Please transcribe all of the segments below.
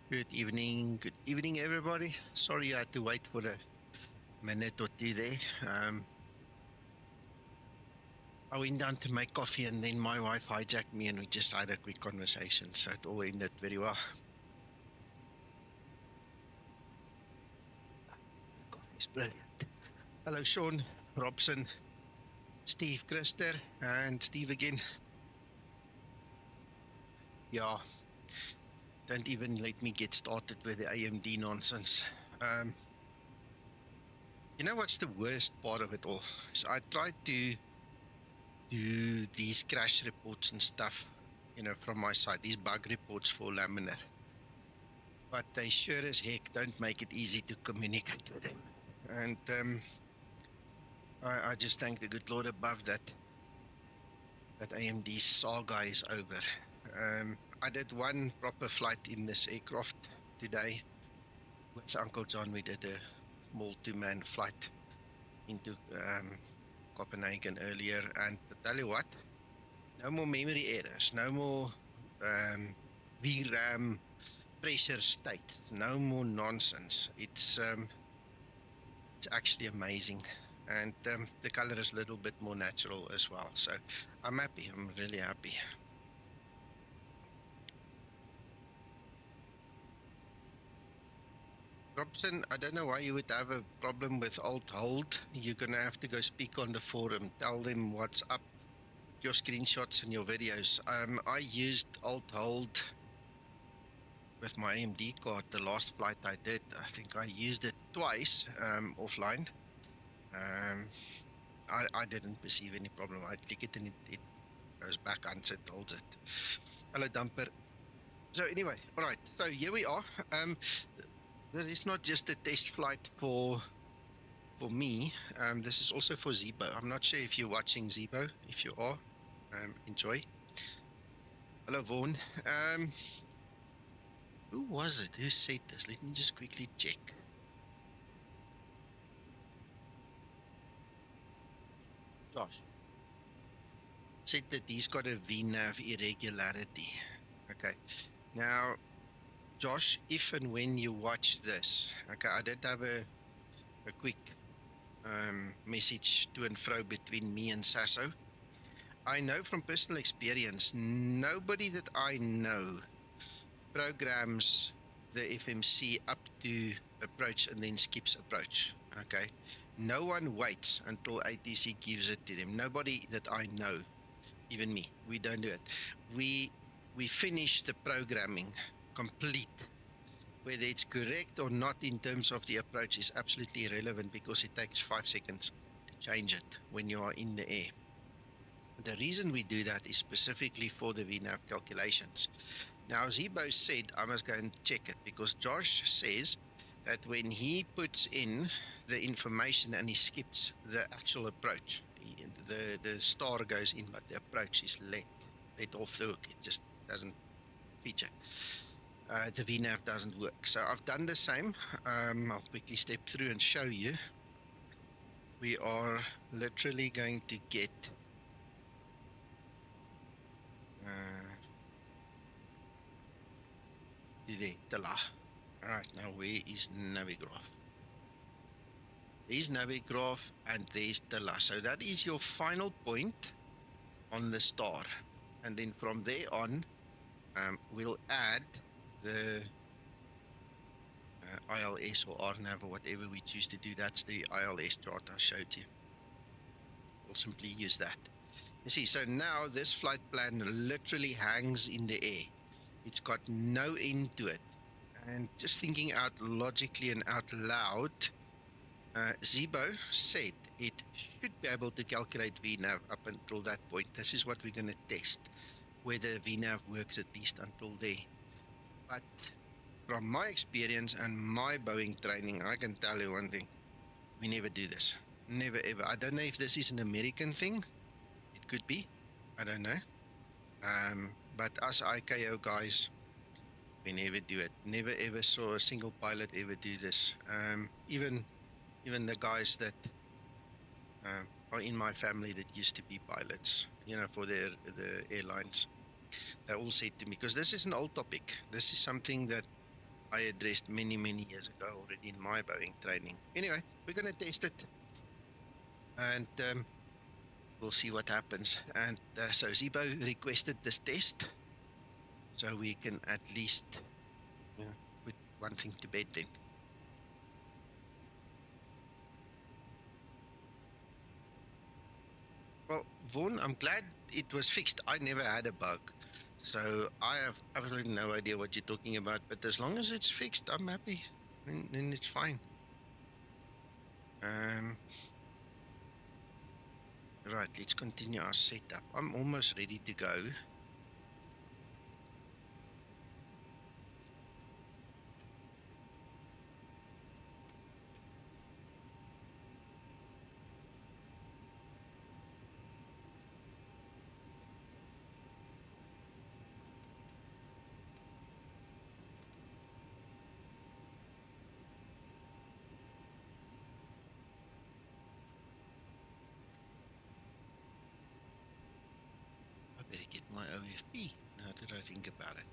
Good evening, everybody. Sorry I had to wait for a minute or two there. I went down to make coffee and then my wife hijacked me and we just had a quick conversation, so it all ended very well. Coffee's brilliant. Hello, Sean, Robson, Steve, Christer, and Steve again. Yeah, don't even let me get started with the AMD nonsense. You know what's the worst part of it all? So I tried to do these crash reports and stuff, from my side, these bug reports for Laminar. But they sure as heck don't make it easy to communicate with them. And I just thank the good Lord above that AMD saga is over. I did one proper flight in this aircraft today with Uncle John. We did a small 2-man flight into Copenhagen earlier, and to tell you what, no more memory errors, no more VRAM pressure states, no more nonsense. It's actually amazing, and the color is a little bit more natural as well. So I'm happy. I'm really happy. Robson, I don't know why you would have a problem with alt hold. You're gonna have to go speak on the forum. Tell them what's up, your screenshots and your videos. I used alt hold with my AMD card. The last flight I did, I think I used it twice offline. I didn't perceive any problem. I click it and it goes back, unset, holds it. Hello, Dumper. So anyway, all right. So here we are. This is not just a test flight for me. This is also for Zibo. I'm not sure if you're watching Zibo. If you are, enjoy. Hello, Vaughan. Who was it? Who said this? Let me just quickly check. Josh said that he's got a VNAV irregularity. Okay. Now, Josh, if and when you watch this, okay, I did have a quick message to and fro between me and Sasso. I know from personal experience, nobody that I know programs the FMC up to approach and then skips approach. Okay. No one waits until ATC gives it to them. Nobody that I know, even me, we don't do it. We finish the programming complete. Whether it's correct or not in terms of the approach is absolutely irrelevant because it takes 5 seconds to change it when you are in the air. The reason we do that is specifically for the VNAV calculations. Now, Zibo said I must go and check it because Josh says that when he puts in the information and he skips the actual approach, the star goes in, but the approach is let off the hook. It just doesn't feature. The VNAV doesn't work. So I've done the same. I'll quickly step through and show you. We are literally going to get the la. All right, now where is Navigraph? There's Navigraph and there's the la. So that is your final point on the star. And then from there on, we'll add the ILS or RNAV or whatever we choose to do. That's the ILS chart I showed you. We'll simply use that. You see, so now this flight plan literally hangs in the air. It's got no end to it. And just thinking out logically and out loud, Zibo said it should be able to calculate VNAV up until that point. This is what we're going to test, whether VNAV works at least until there. But from my experience and my Boeing training, I can tell you one thing. We never do this. Never, ever. I don't know if this is an American thing. It could be. I don't know. But us ICAO guys, we never do it. Never, ever saw a single pilot ever do this. Even the guys that are in my family that used to be pilots, for the airlines, they all said to me, because this is an old topic. This is something that I addressed many, many years ago already in my Boeing training. Anyway, we're going to test it, and we'll see what happens. And so Zibo requested this test, so we can at least put one thing to bed then. Well, Vaughn, I'm glad it was fixed. I never had a bug, so I have absolutely no idea what you're talking about. But as long as it's fixed, I'm happy. Then it's fine. Right, let's continue our setup. I'm almost ready to go. I better get my OFP now that I think about it.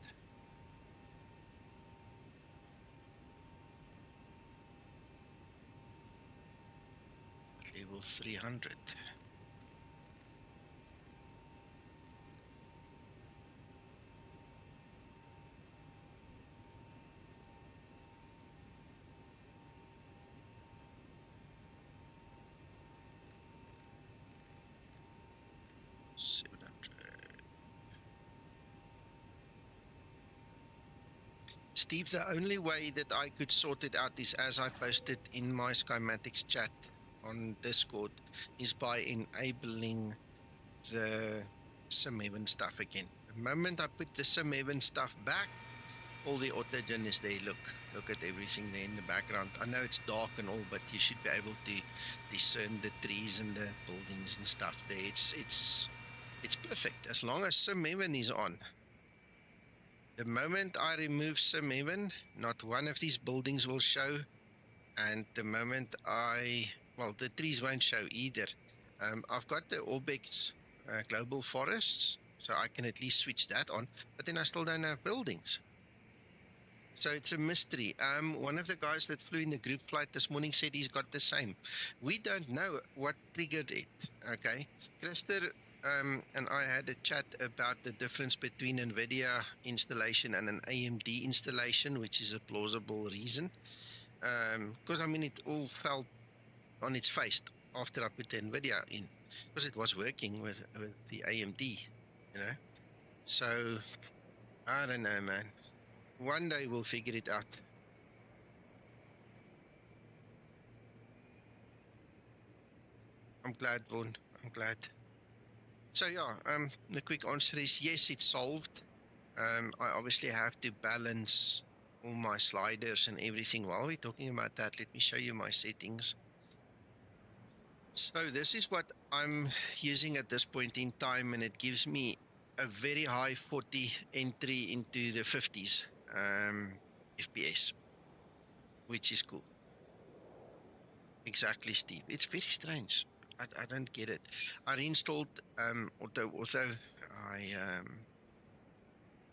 Level 300. Steve, the only way that I could sort it out is, as I posted in my Skymatix chat on Discord, is by enabling the Simheaven stuff again. The moment I put the Simheaven stuff back, all the autogen is there. Look at everything there in the background. I know it's dark and all, but you should be able to discern the trees and the buildings and stuff there. It's perfect as long as Simheaven is on. The moment I remove Simheaven, not one of these buildings will show, and the moment the trees won't show either. I've got the Orbx global forests, so I can at least switch that on, but then I still don't have buildings. So it's a mystery. One of the guys that flew in the group flight this morning said he's got the same. We don't know what triggered it, okay? Christer and I had a chat about the difference between NVIDIA installation and an AMD installation, which is a plausible reason. Because, it all fell on its face after I put the NVIDIA in, because it was working with the AMD, So, I don't know, man. One day we'll figure it out. I'm glad, Vaughn. I'm glad. So yeah, the quick answer is yes, it's solved. I obviously have to balance all my sliders and everything. While we're talking about that, let me show you my settings. So this is what I'm using at this point in time, and it gives me a very high 40 entry into the 50s FPS, which is cool. Exactly, Steve. It's very strange. I don't get it. I reinstalled although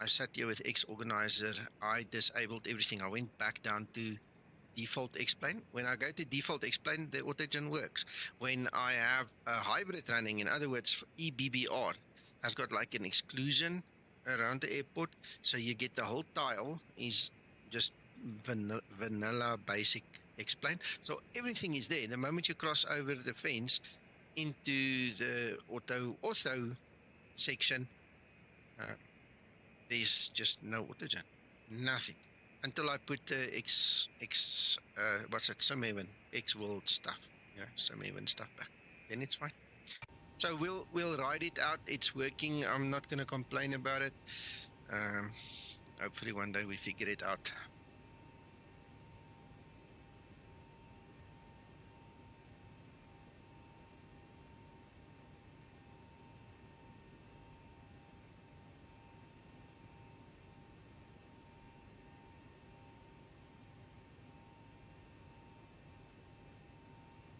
I sat here with Xorganizer. I disabled everything. I went back down to default explain. When I go to default explain, the autogen works. When I have a hybrid running, in other words, EBBR has got like an exclusion around the airport, so you get the whole tile is just vanilla basic explain. So everything is there. The moment you cross over the fence into the AutoOrtho section, there's just no autogen, nothing. Until I put the Simheaven X-World stuff, Simheaven stuff back, then it's fine. So we'll ride it out. It's working. I'm not going to complain about it. Hopefully one day we figure it out.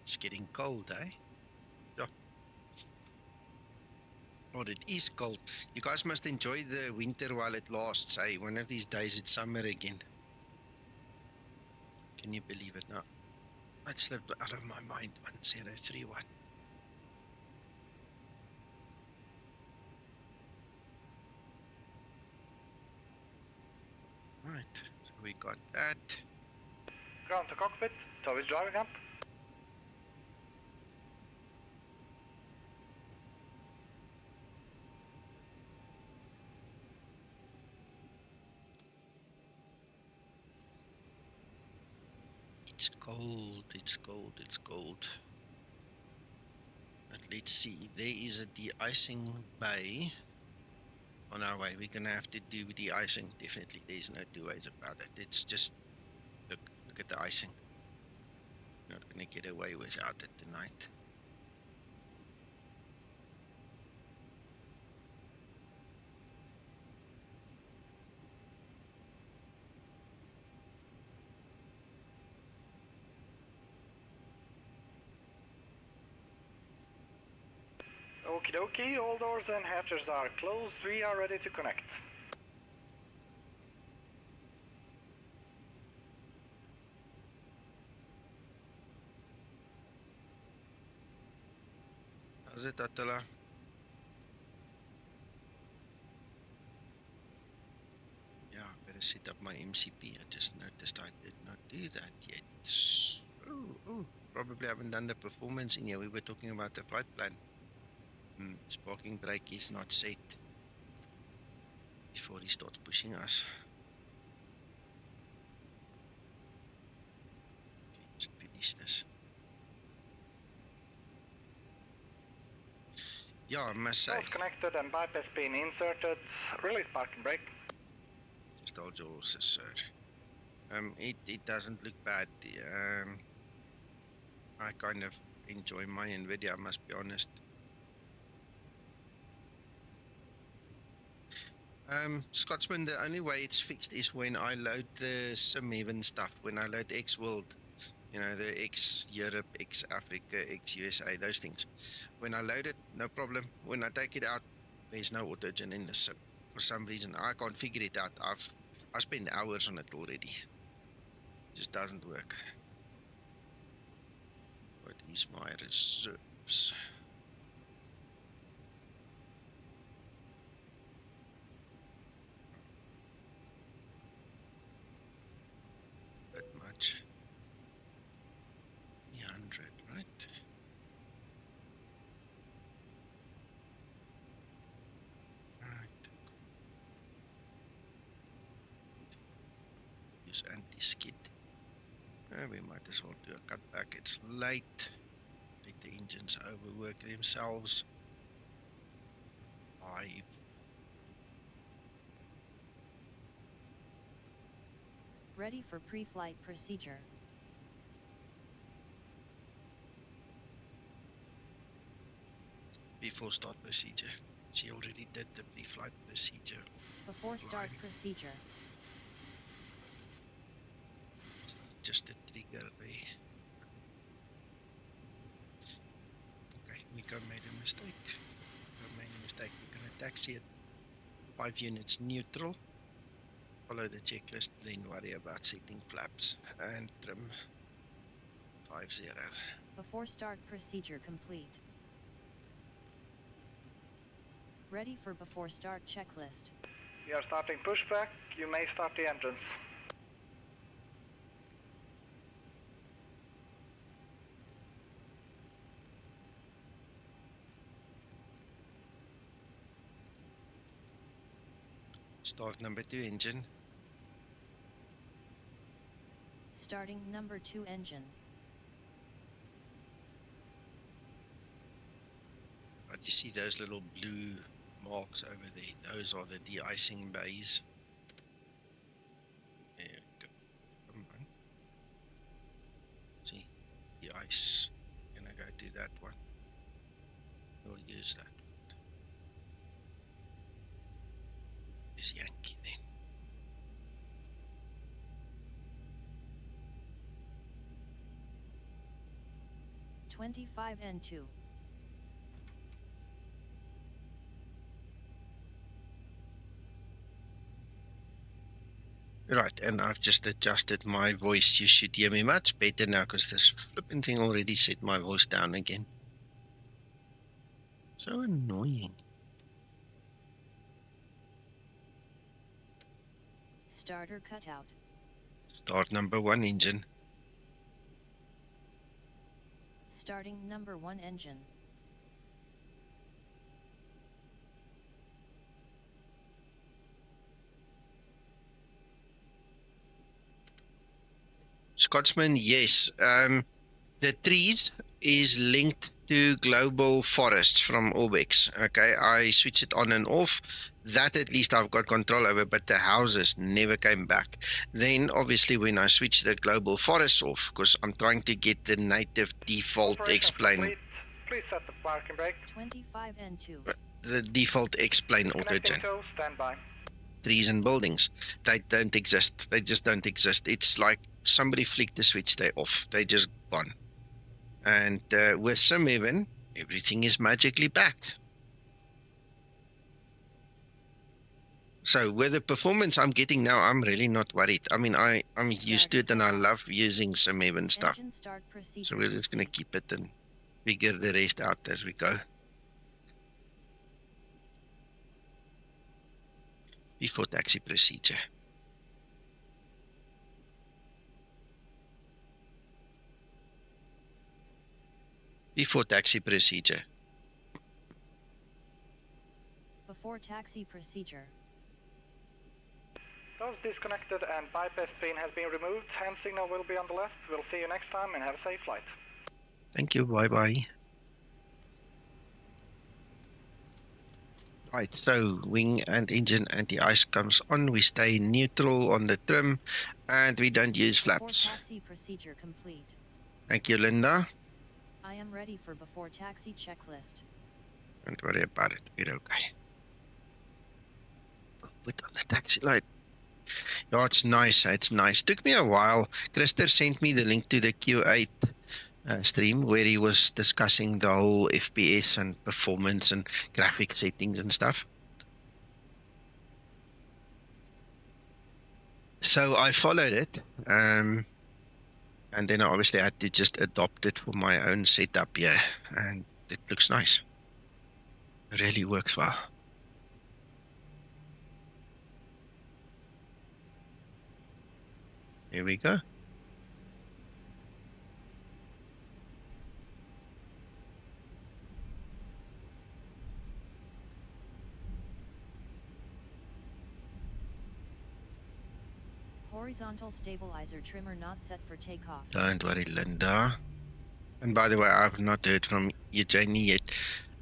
It's getting cold, eh? Yeah. Oh, it is cold. You guys must enjoy the winter while it lasts, eh? One of these days it's summer again. Can you believe it now? It slipped out of my mind. 1031. Right, so we got that. Ground to cockpit, tow is driving up. It's cold, it's cold, it's cold. But let's see, there is a de-icing bay on our way. We're gonna have to do de-icing, definitely. There's no two ways about it. It's just, look at the icing. Not gonna get away without it tonight. Okie dokie, all doors and hatches are closed. We are ready to connect. How's it, Attila? Yeah, I better set up my MCP. I just noticed I did not do that yet. Oh, probably haven't done the performance in here. We were talking about the flight plan. Sparking brake is not set before he starts pushing us. Let's finish this. Yeah, I must say. Connected and bypass pin inserted. Release parking brake. Just hold your horses, sir. It doesn't look bad. I kind of enjoy my NVIDIA, I must be honest. Scotsman, the only way it's fixed is when I load the Simheaven stuff, when I load X-World, you know, the X-Europe, X-Africa, X-USA, those things. When I load it, no problem. When I take it out, there's no autogen in the sim. For some reason, I can't figure it out. I spent hours on it already. It just doesn't work. What is my reserves? That much. 300, right? Right. Use anti-skid. We might as well do a cutback. It's late. Let the engines overwork themselves. 5. Ready for pre-flight procedure. Before start procedure. She already did the pre-flight procedure. Before start procedure. Just a trigger there. Okay, Miko made a mistake. We're going to taxi it 5 units neutral. Follow the checklist, then worry about setting flaps and trim 50. Before start procedure complete. Ready for before start checklist. We are starting pushback. You may start the engines. Start number 2 engine. Starting number 2 engine. But you see those little blue marks over there? Those are the de-icing bays. There we go. Come on. See, de-ice. Gonna go do that one. We'll use that. Is Yankee then. N2. Right, and I've just adjusted my voice. You should hear me much better now because this flipping thing already set my voice down again. So annoying. Starter cutout. Start number 1 engine. Starting number 1 engine. Scotsman, yes. The trees is linked to global forests from Orbx. Okay, I switch it on and off. That at least I've got control over, but the houses never came back. Then obviously when I switch the global forests off, because I'm trying to get the native default explain. Complete. Please set the parking brake. 25 and 2. The default explain auto-gen. Stand by. Trees and buildings, they don't exist. They just don't exist. It's like somebody flicked the switch, they're off. They just gone. And with Simheaven, everything is magically back. So with the performance I'm getting now, I'm really not worried. I mean, I'm used to it and I love using Simheaven stuff. So we're just going to keep it and figure the rest out as we go. Before taxi procedure. Before taxi procedure. Before taxi procedure. Doors disconnected and bypass pin has been removed. Hand signal will be on the left. We'll see you next time and have a safe flight. Thank you. Bye-bye. Right, so wing and engine anti-ice comes on. We stay neutral on the trim and we don't use flaps. Before taxi procedure complete. Thank you, Linda. I am ready for before taxi checklist. Don't worry about it. We're okay. Put on the taxi light. Yeah, it's nice. It's nice. Took me a while. Christer sent me the link to the Q8 stream where he was discussing the whole FPS and performance and graphic settings and stuff. So I followed it, and then I obviously had to just adopt it for my own setup here, and it looks nice. It really works well. Here we go. Horizontal stabilizer trimmer not set for takeoff. Don't worry, Linda. And by the way, I've not heard from Eugenie yet.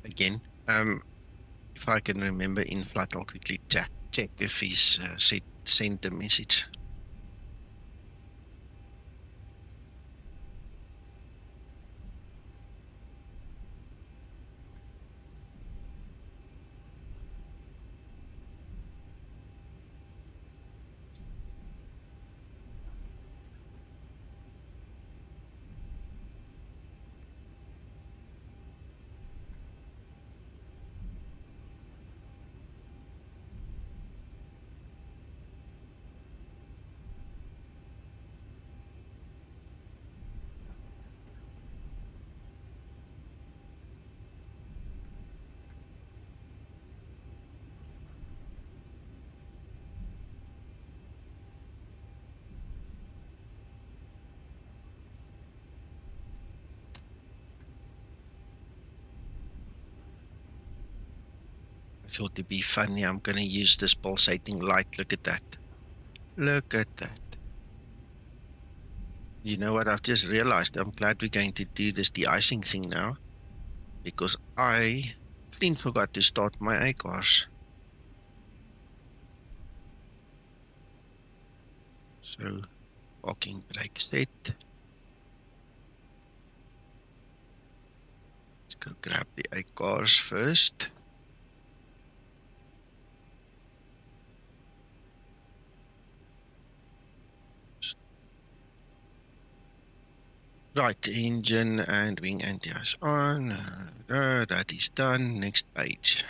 Again, if I can remember in flight, I'll quickly check if he's sent a message. I thought to be funny, I'm going to use this pulsating light. Look at that. Look at that. You know what I've just realized? I'm glad we're going to do this de-icing thing now, because I clean forgot to start my AKCH. So, parking brake set. Let's go grab the AKCH first. Right, engine and wing anti-ice on. That is done. Next page.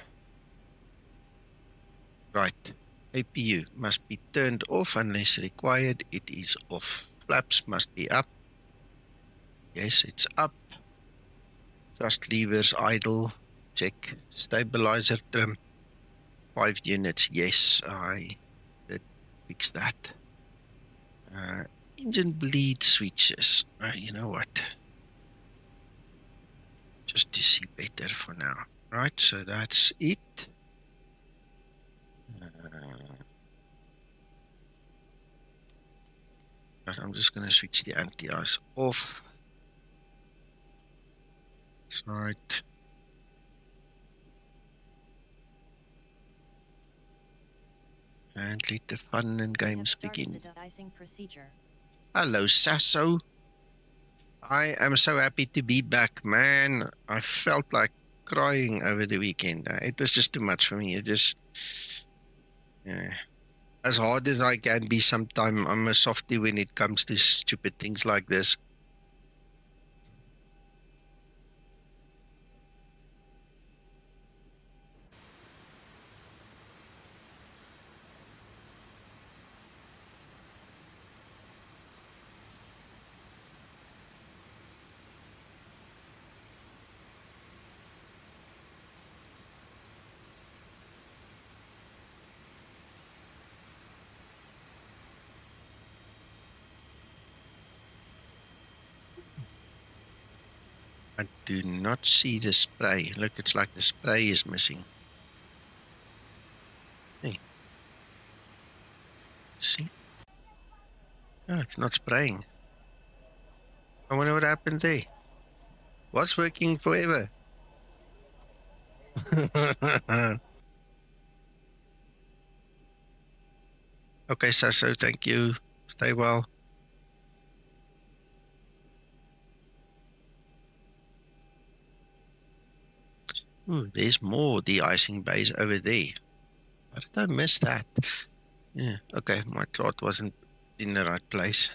Right. APU must be turned off unless required. It is off. Flaps must be up. Yes, it's up. Thrust levers idle. Check. Stabilizer trim. 5 units. Yes, I did fix that. Engine bleed switches. You know what? Just to see better for now. Right, so that's it. I'm just going to switch the anti-ice off. That's right. And let the fun and games begin. The de-icing procedure. Hello, Sasso. I am so happy to be back, man. I felt like crying over the weekend. It was just too much for me. It just, yeah. As hard as I can be sometime, I'm a softie when it comes to stupid things like this. I do not see the spray. Look, it's like the spray is missing. Hey. See? Oh, it's not spraying. I wonder what happened there. What's working forever? Okay, Sasso, thank you. Stay well. Ooh, there's more de-icing bays over there. How did I miss that? Yeah, okay, my chart wasn't in the right place.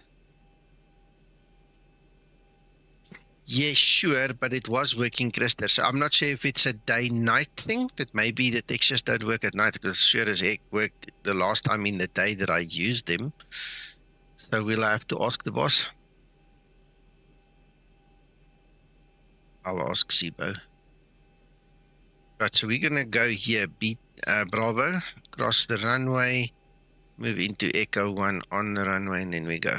Yes, sure, but it was working, Christer. So I'm not sure if it's a day-night thing, that maybe the textures don't work at night, because sure as heck worked the last time in the day that I used them. So we'll have to ask the boss. I'll ask Zibo. Right, so we're going to go here, beat Bravo, cross the runway, move into Echo 1 on the runway, and then we go.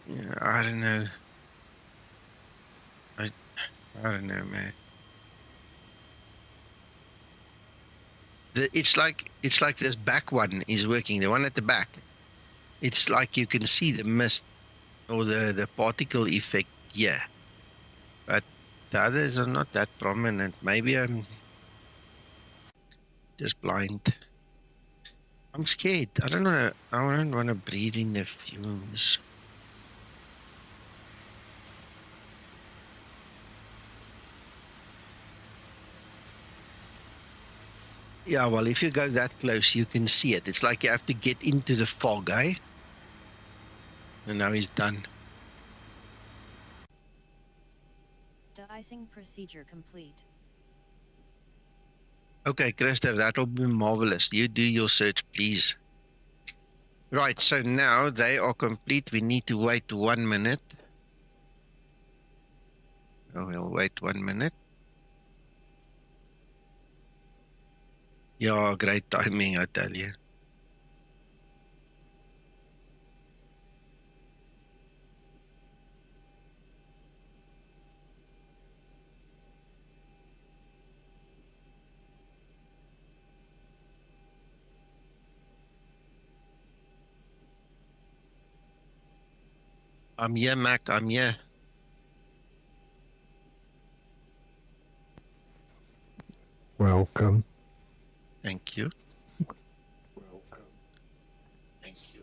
Yeah, I don't know. I don't know, man. It's like this back one is working, the one at the back. It's like you can see the mist or the particle effect here. But the others are not that prominent. Maybe I'm just blind. I'm scared. I don't want to breathe in the fumes. Yeah, well, if you go that close, you can see it. It's like you have to get into the fog, eh? And now he's done. De-icing procedure complete. Okay, Christer, that'll be marvelous. You do your search, please. Right, so now they are complete. We need to wait 1 minute. Oh, we'll wait 1 minute. Yeah, great timing, I tell you. I'm here, Mac. I'm here. Welcome. Thank you. Welcome. Thank you.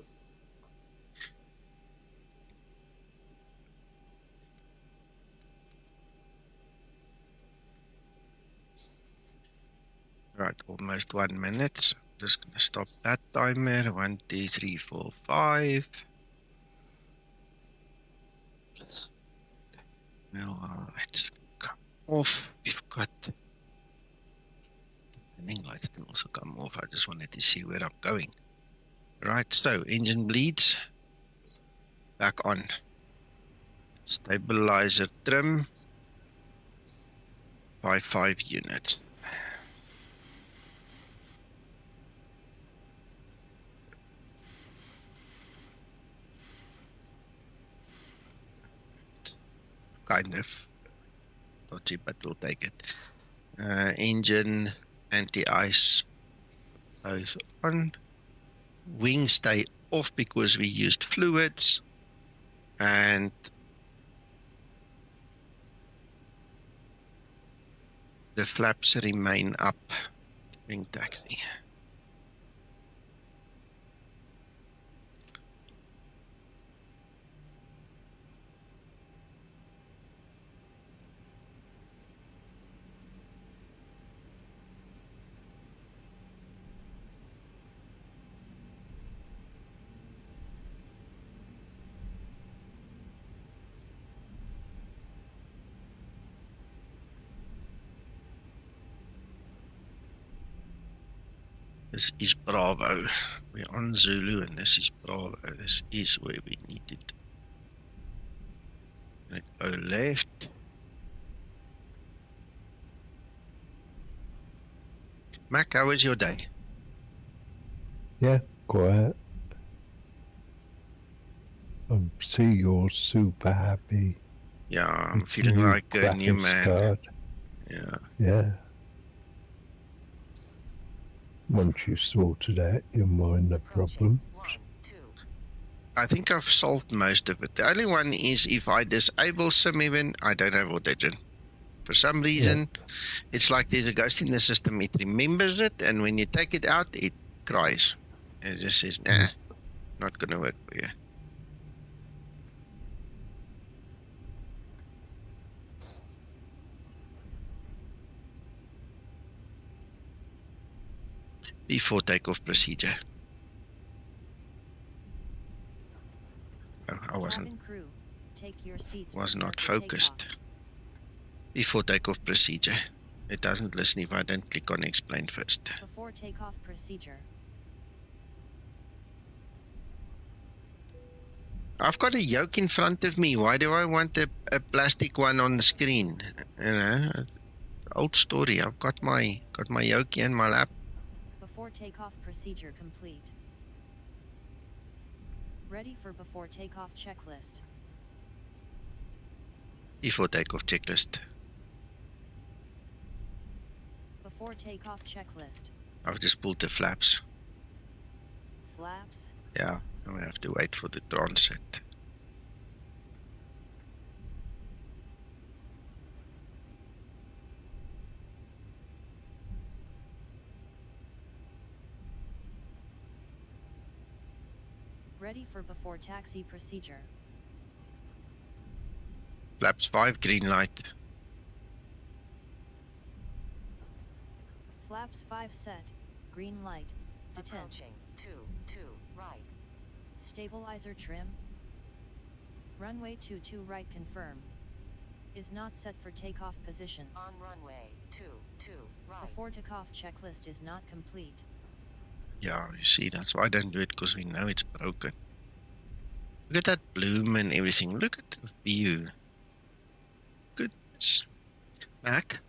Right, almost 1 minute. So I'm just going to stop that timer. 1, 2, 3, 4, 5. Well, let's come off. We've got landing lights can also come off. I just wanted to see where I'm going. Right, so engine bleeds. Back on. Stabilizer trim by 5 units. Kind of dodgy, but we'll take it. Engine, anti-ice, both on. Wings stay off because we used fluids, and the flaps remain up. Wing taxi. This is Bravo. We're on Zulu and this is Bravo. This is where we need it. Let's go left. Mac, how was your day? Yeah, quiet. I see you're super happy. Yeah, I'm with the feeling new like a new graphics man. card. Yeah. Yeah. Once you've sorted out your minor problems. I think I've solved most of it. The only one is if I disable Simheaven, I don't have audition. For some reason, it's like there's a ghost in the system. It remembers it, and when you take it out, it cries. And it just says, nah, not going to work for you. Before takeoff procedure. Oh, I wasn't. Crew, take your seats Was not takeoff. focused. Before takeoff procedure. It doesn't listen if I don't click on explain first. Before takeoff procedure. I've got a yoke in front of me. Why do I want a plastic one on the screen? You know, old story. I've got my yoke in my lap. Before takeoff procedure complete. Ready for before takeoff checklist. Before takeoff checklist. Before takeoff checklist. I've just pulled the flaps. Flaps? Yeah, and we have to wait for the transit. Ready for before taxi procedure. Flaps 5, green light. Flaps 5 set, green light, detention. 2 right. Stabilizer trim. Runway 22 right confirm. Is not set for takeoff position. On runway 22 right. Before takeoff checklist is not complete. Yeah, you see, that's why I don't do it, because we know it's broken. Look at that bloom and everything. Look at the view. Goodness. Mac?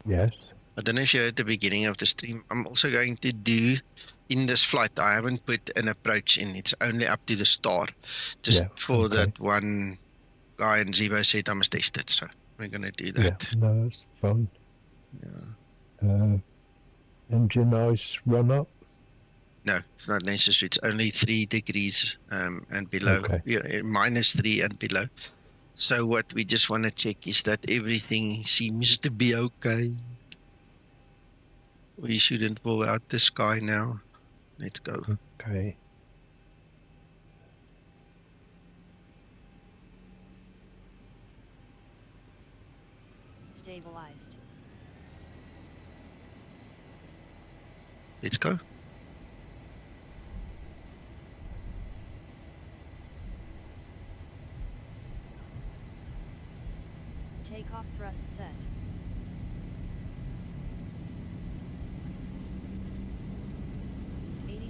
Yes. I don't know if you heard the beginning of the stream. I'm also going to do, in this flight, I haven't put an approach in. It's only up to the star. Just for that one guy in Zivo said I must test it. So we're going to do that. Yeah, no, it's fine. Yeah. Engine ice run up? No, it's not necessary. It's only 3 degrees and below. Okay. Yeah, -3 and below. So what we just want to check is that everything seems to be okay. We shouldn't pull out the sky now. Let's go. Okay. Stabilized. Let's go. Takeoff thrust set.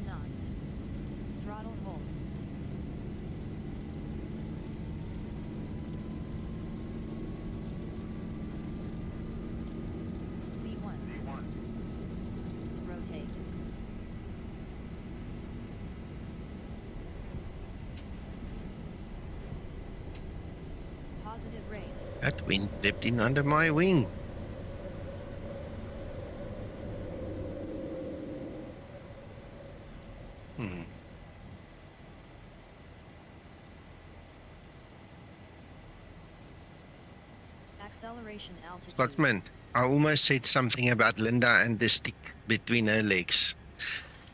knots. Throttle hold. V1. Rotate. Positive rate. That wind crept in under my wing. Acceleration altitude. Scotsman, I almost said something about Linda and the stick between her legs.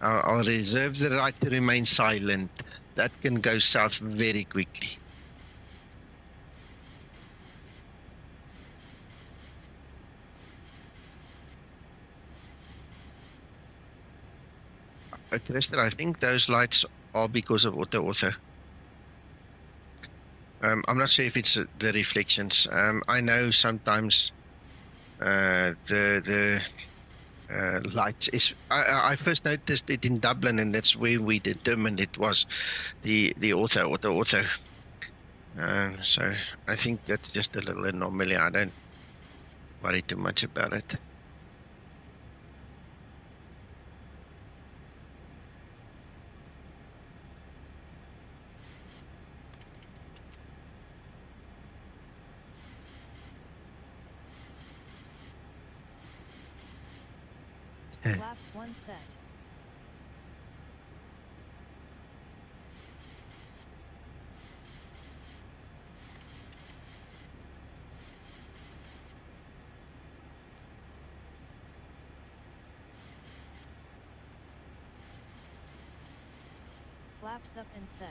I'll reserve the right to remain silent. That can go south very quickly. Christer, I think those lights are because of AutoOrtho. I'm not sure if it's the reflections. I know sometimes the lights is. I first noticed it in Dublin, and that's where we determined it was the AutoOrtho. So I think that's just a little anomaly. I don't worry too much about it. Flaps 1 set. Flaps up and set.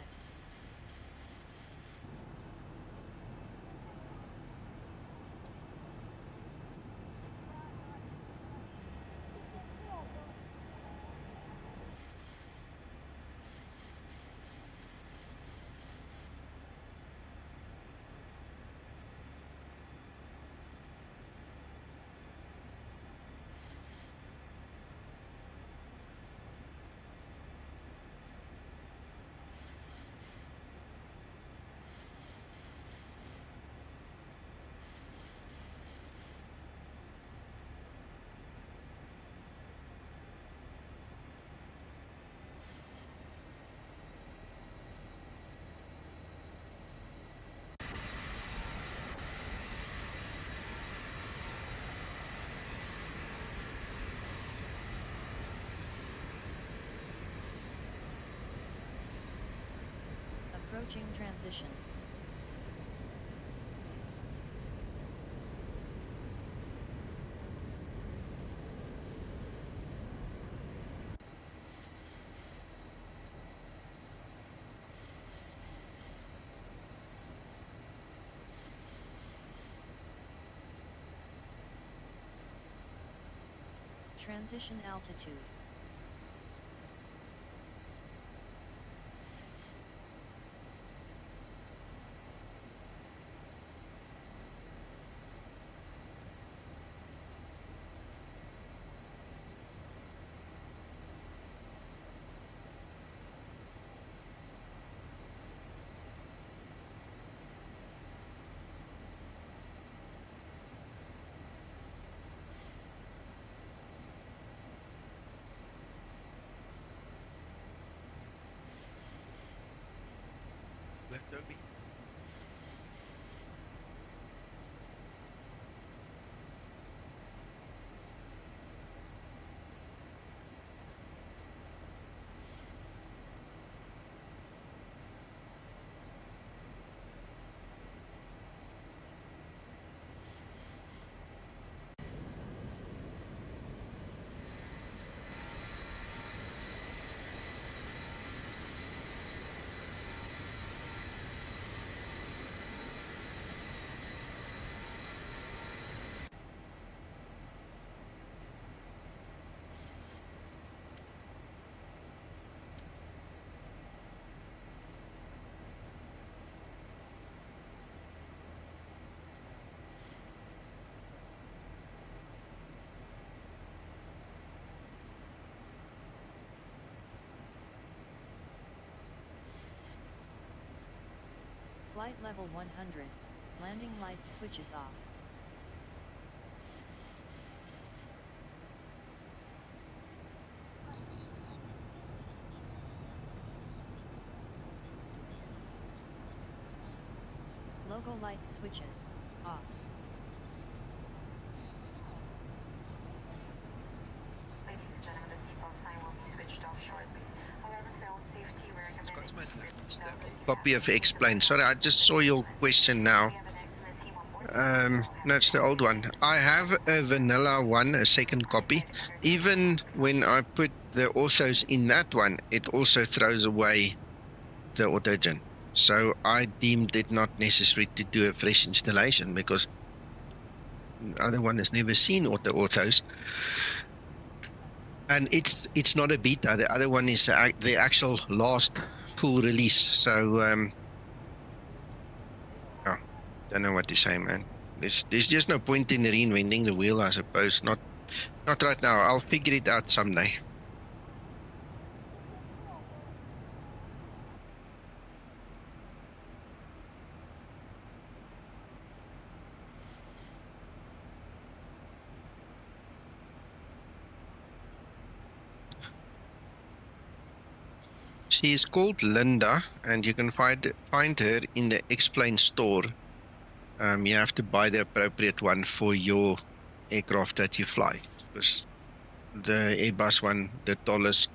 Approaching transition. Transition altitude. Left Toby. Flight level 100, landing lights switches off. Logo lights switches, off. Ladies and gentlemen, the seatbelt sign will be switched off shortly. However, for own safety, we recommend Scotsman, that you it's seat belt the if copy you of have Explain. Sorry, I just saw your question now. We have an excellent team on board. No, it's the old one. I have a vanilla one, a second copy. Even when I put the orthos in that one, it also throws away the AutoGen. So I deemed it not necessary to do a fresh installation because the other one has never seen AutoOrthos. And it's not a beta. The other one is the actual last full release. So yeah, don't know what to say, man. There's just no point in reinventing the wheel, I suppose. Not right now. I'll figure it out someday. She is called Linda, and you can find her in the Explain store. You have to buy the appropriate one for your aircraft that you fly, because the Airbus one, the dollars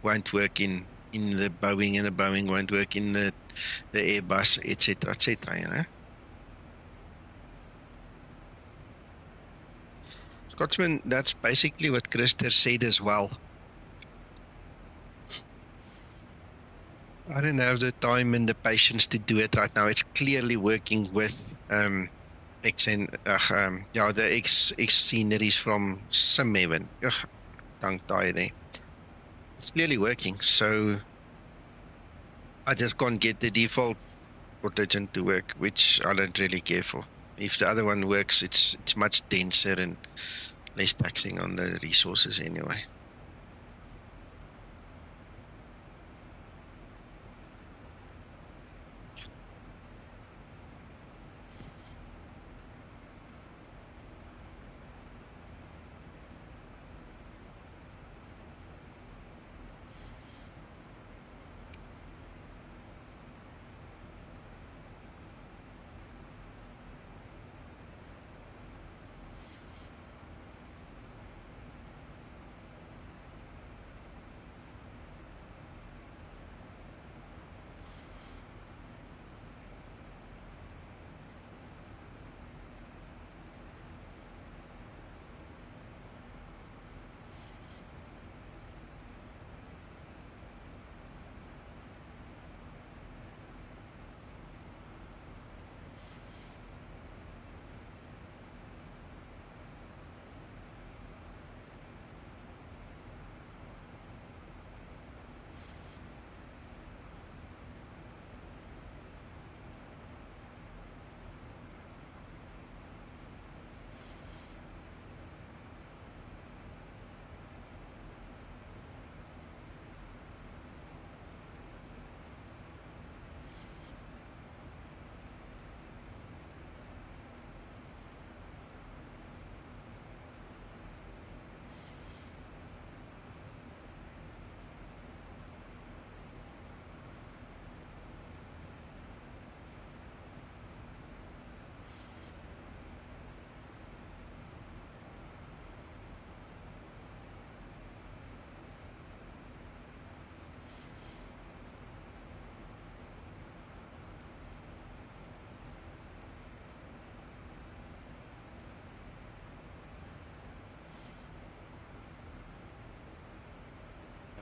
won't work in the Boeing, and the Boeing won't work in the Airbus, etc., you know. Scotsman, that's basically what Christer said as well. I don't have the time and the patience to do it right now. It's clearly working with the X sceneries from Simheaven. Tongue tie there. It's clearly working, so I just can't get the default AutoGen to work, which I don't really care for. If the other one works, it's much denser and less taxing on the resources anyway.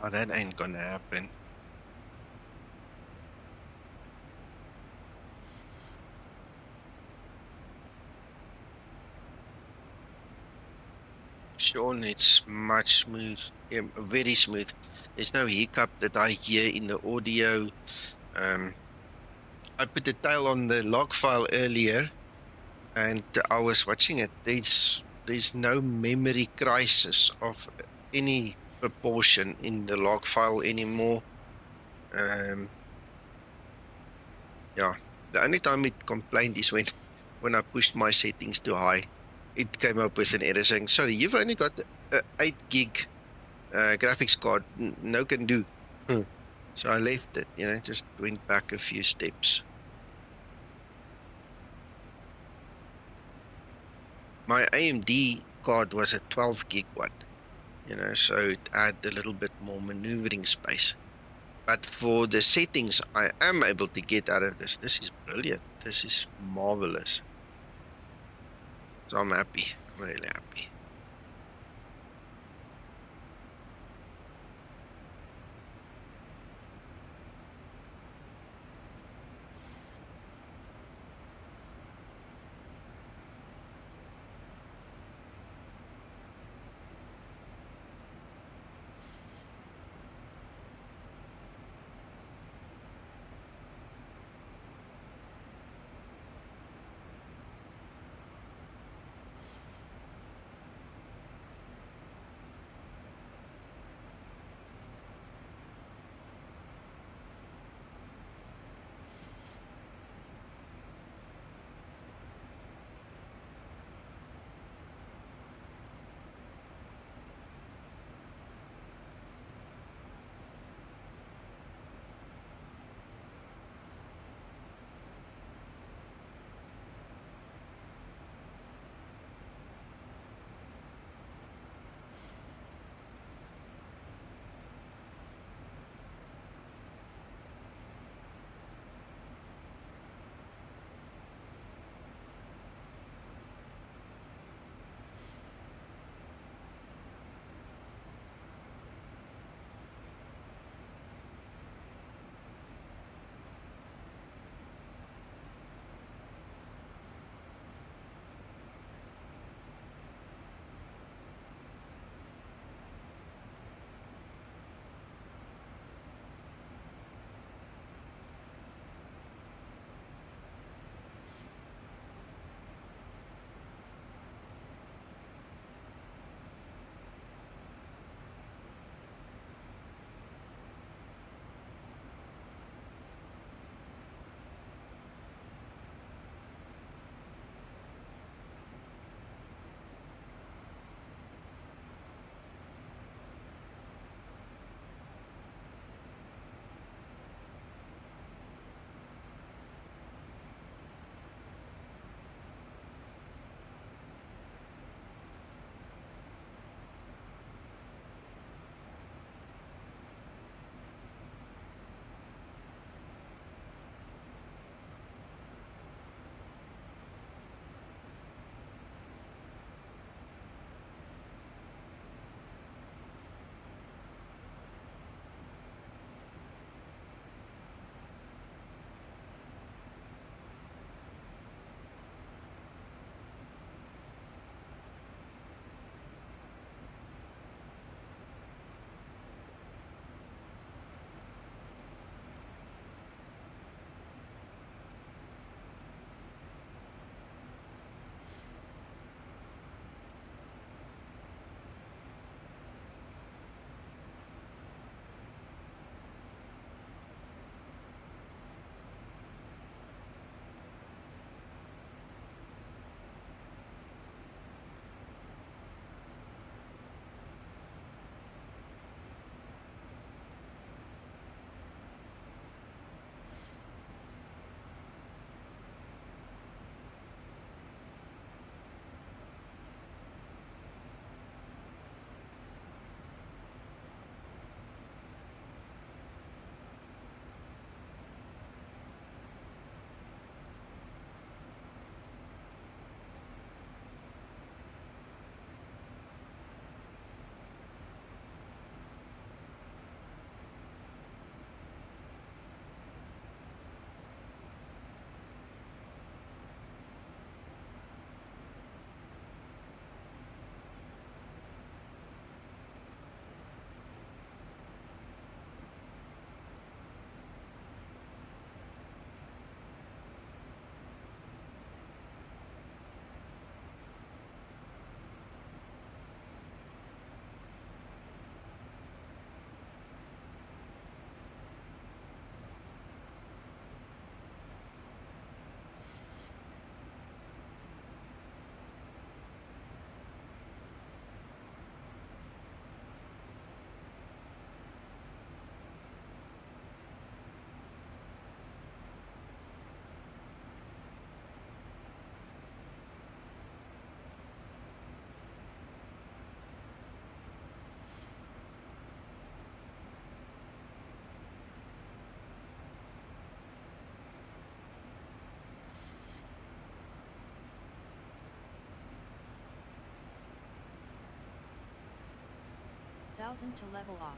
Oh, that ain't gonna happen. Sean, it's much smooth, very smooth. There's no hiccup that I hear in the audio. I put the tail on the log file earlier, and I was watching it. There's no memory crisis of any proportion in the log file anymore. Yeah, The only time it complained is when I pushed my settings too high. It came up with an error saying, sorry, you've only got a 8 gig graphics card, no can do. So I left it, you know, just went back a few steps. My AMD card was a 12 gig one, you know, so it had a little bit more maneuvering space. But for the settings I am able to get out of this, this is brilliant. This is marvelous. So I'm happy, I'm really happy. 1000 to level off.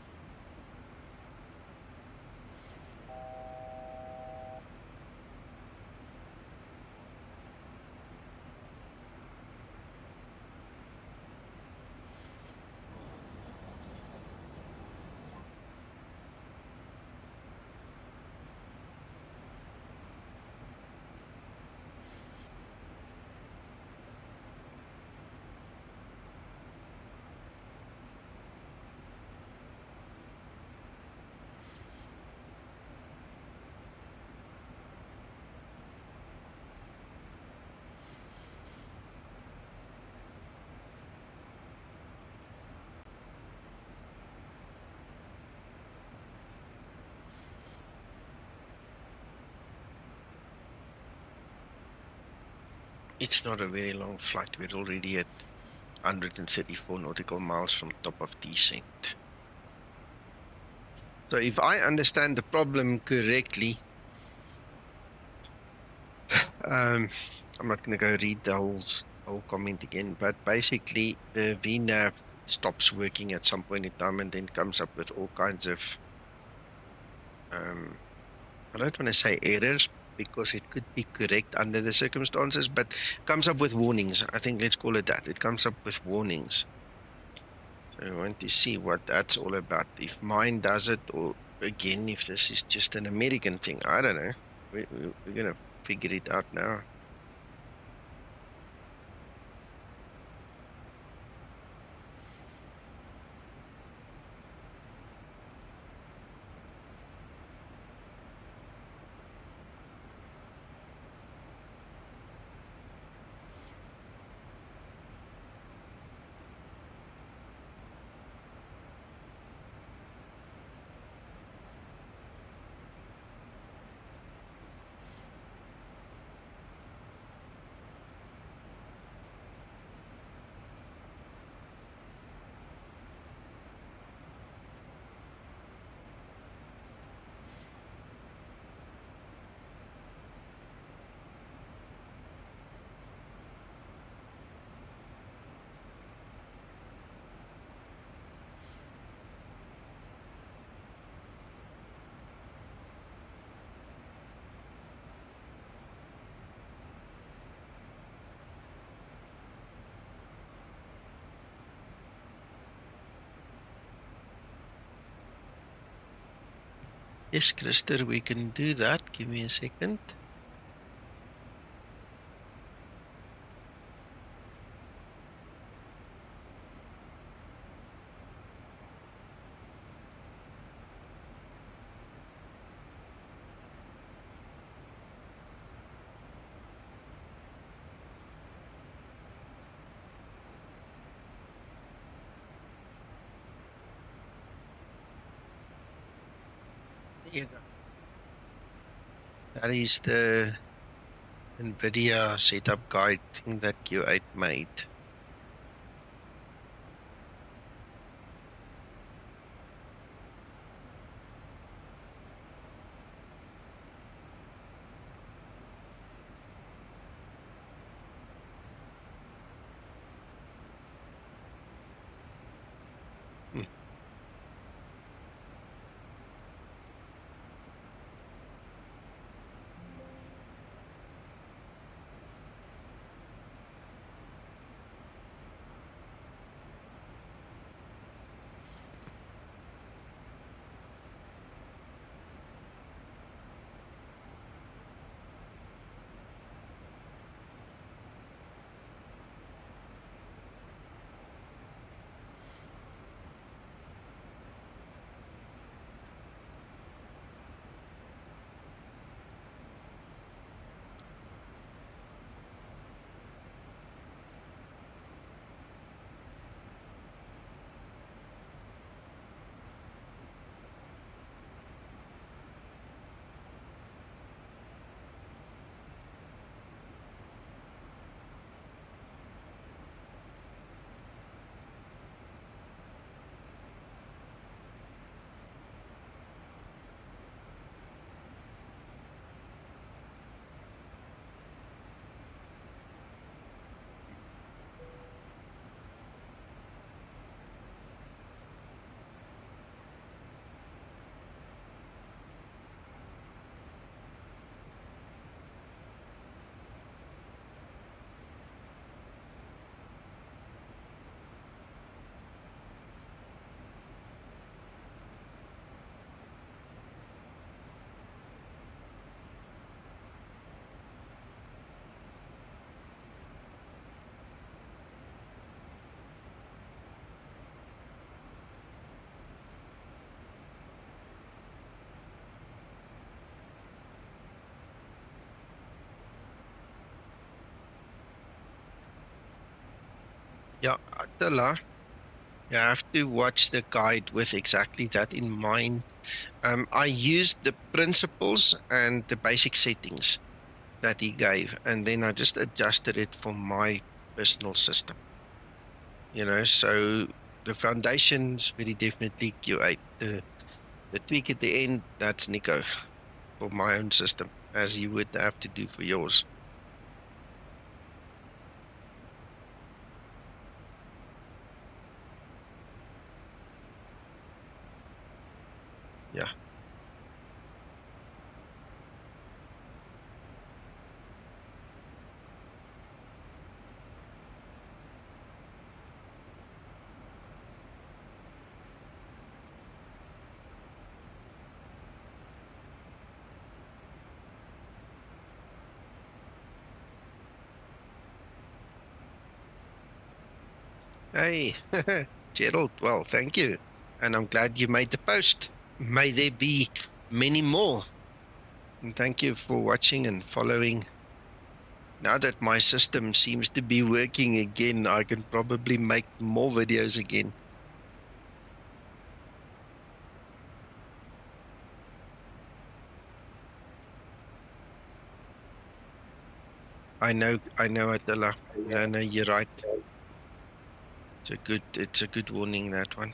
It's not a very long flight. We're already at 134 nautical miles from top of descent. So if I understand the problem correctly, I'm not going to go read the whole comment again, but basically the VNAV stops working at some point in time and then comes up with all kinds of, I don't want to say errors because it could be correct under the circumstances, but comes up with warnings. I think let's call it that. It comes up with warnings. So I want to see what that's all about. If mine does it, or again, if this is just an American thing, I don't know. We're going to figure it out now. Yes, Krister, we can do that. Give me a second. There you go. That is the NVIDIA setup guide thing that Q8 made. Yeah, Attila, you have to watch the guide with exactly that in mind. I used the principles and the basic settings that he gave, and then I just adjusted it for my personal system. So the foundation's very definitely Q8. The tweak at the end, that's Nico for my own system, as you would have to do for yours. Yeah. Hey, Gerald, well, thank you. And I'm glad you made the post. May there be many more. And thank you for watching and following. Now that my system seems to be working again, I can probably make more videos again. I know, Attila. No, you're right. It's a good warning, that one.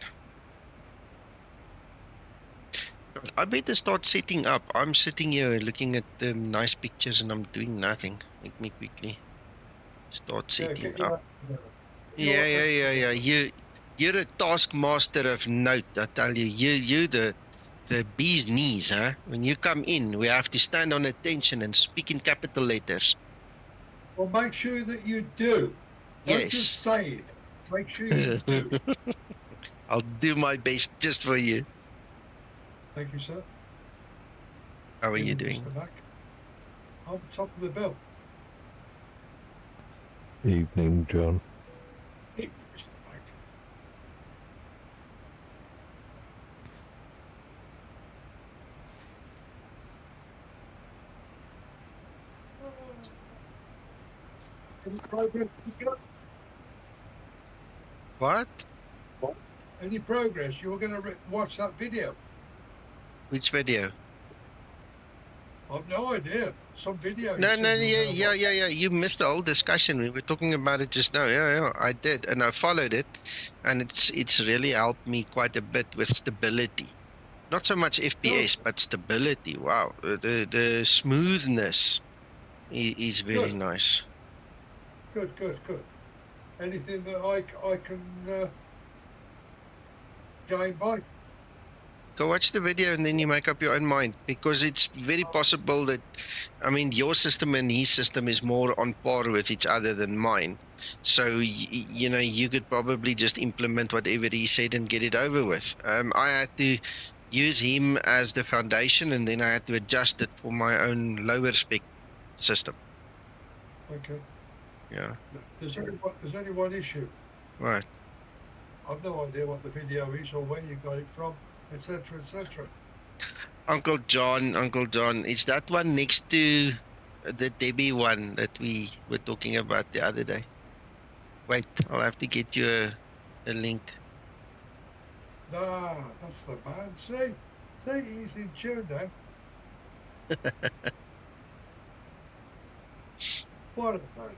I better start setting up. I'm sitting here looking at the nice pictures and I'm doing nothing. Let me quickly start setting up. Yeah. You're a taskmaster of note, I tell you. You're the bee's knees, huh? When you come in, we have to stand on attention and speak in capital letters. Well, make sure that you do. Don't Yes. just say it. Make sure you do. I'll do my best just for you. Thank you, sir. How are you doing? Mr. Mac. I'm top of the bill. Evening, John. Hey, Mr. Mac. Any progress? What? Any progress? You were going to watch that video. Which video? I've no idea. Some video. No, yeah. You missed the whole discussion. We were talking about it just now. Yeah, I did, and I followed it, and it's really helped me quite a bit with stability. Not so much FPS, but stability. Wow, the smoothness is very nice. Good. Anything that I can gain by? Go watch the video and then you make up your own mind, because it's very possible that, I mean, your system and his system is more on par with each other than mine. So, you could probably just implement whatever he said and get it over with. I had to use him as the foundation, and then I had to adjust it for my own lower spec system. Okay. Yeah. There's only one issue. Right. I've no idea what the video is or where you got it from, etc., etc. Uncle John, is that one next to the Debbie one that we were talking about the other day? Wait, I'll have to get you a link. Nah, that's the man. See, he's in tune now. What a man.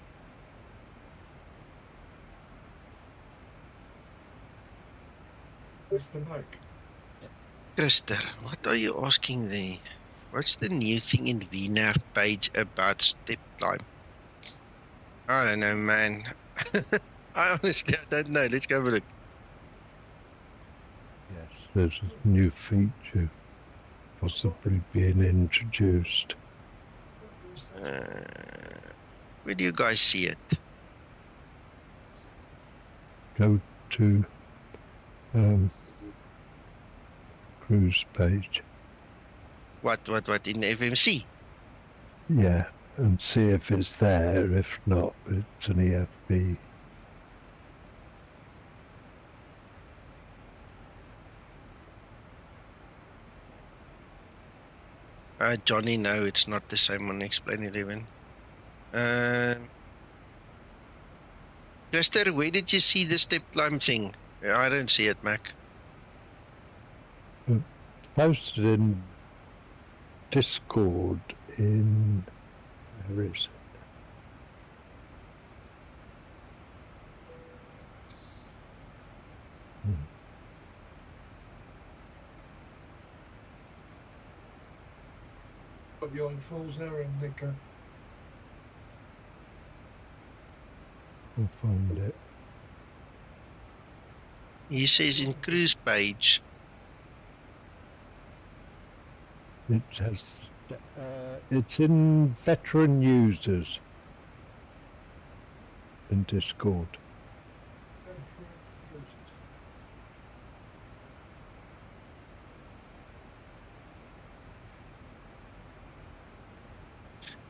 Mr. Mike. Krister, what are you asking there? What's the new thing in VNAV page about step time? I don't know, man. I honestly don't know. Let's go have a look. Yes, there's a new feature possibly being introduced. Where do you guys see it? Go to cruise page. What in the FMC? Yeah, and see if it's there. If not, it's an EFB. Johnny, no, it's not the same on Explain 11. Krister, where did you see the step climb thing? Yeah, I don't see it, Mac. Posted in Discord in, where is it? Got you on falls there and Nicker. I'll find it. He says in cruise page. It has, it's in veteran users in Discord.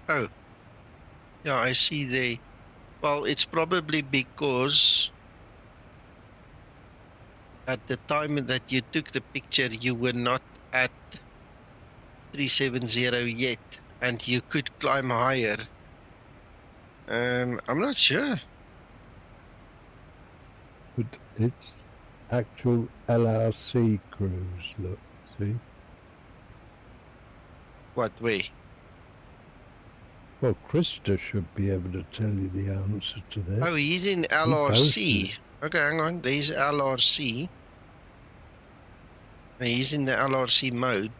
Oh, yeah, I see there. Well, it's probably because at the time that you took the picture, you were not at 370 yet, and you could climb higher. I'm not sure. But it's actual LRC cruise, look, see? What way? Well, Krista should be able to tell you the answer to that. Oh, he's in posted LRC. it. Okay, hang on. There's LRC. He's in the LRC mode.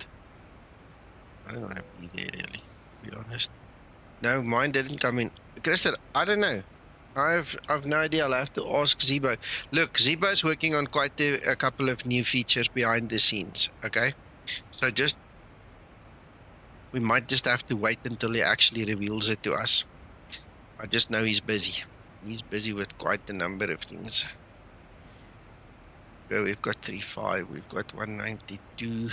I don't want to be there, really, to be honest. No, mine didn't come in. Krista, I don't know. I've no idea. I'll have to ask Zibo. Look, Zibo's working on quite a couple of new features behind the scenes, okay? So we might just have to wait until he actually reveals it to us. I just know he's busy. He's busy with quite a number of things. So we've got 3.5, we've got 192.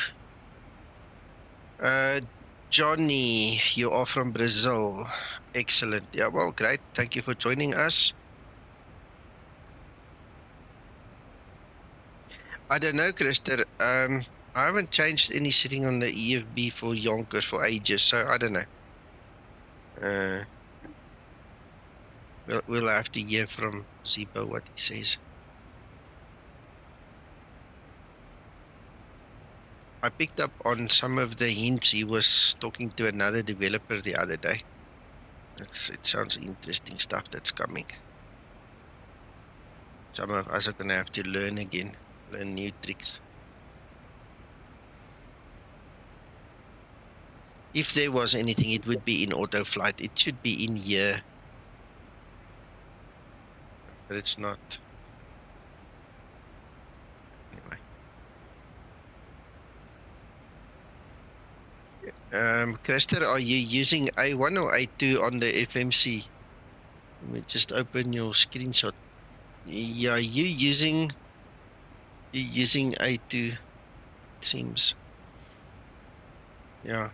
Johnny, you are from Brazil. Excellent. Yeah, well, great. Thank you for joining us. I don't know, Krister. I haven't changed any setting on the EFB for Yonkers for ages, so I don't know. We'll have to hear from Zibo what he says. I picked up on some of the hints. He was talking to another developer the other day. It sounds interesting stuff that's coming. Some of us are going to have to learn again, learn new tricks. If there was anything, it would be in auto flight. It should be in here. But it's not. Krister, are you using A1 or A2 on the FMC? Let me just open your screenshot. Yeah, you're using A2, it seems. Yeah.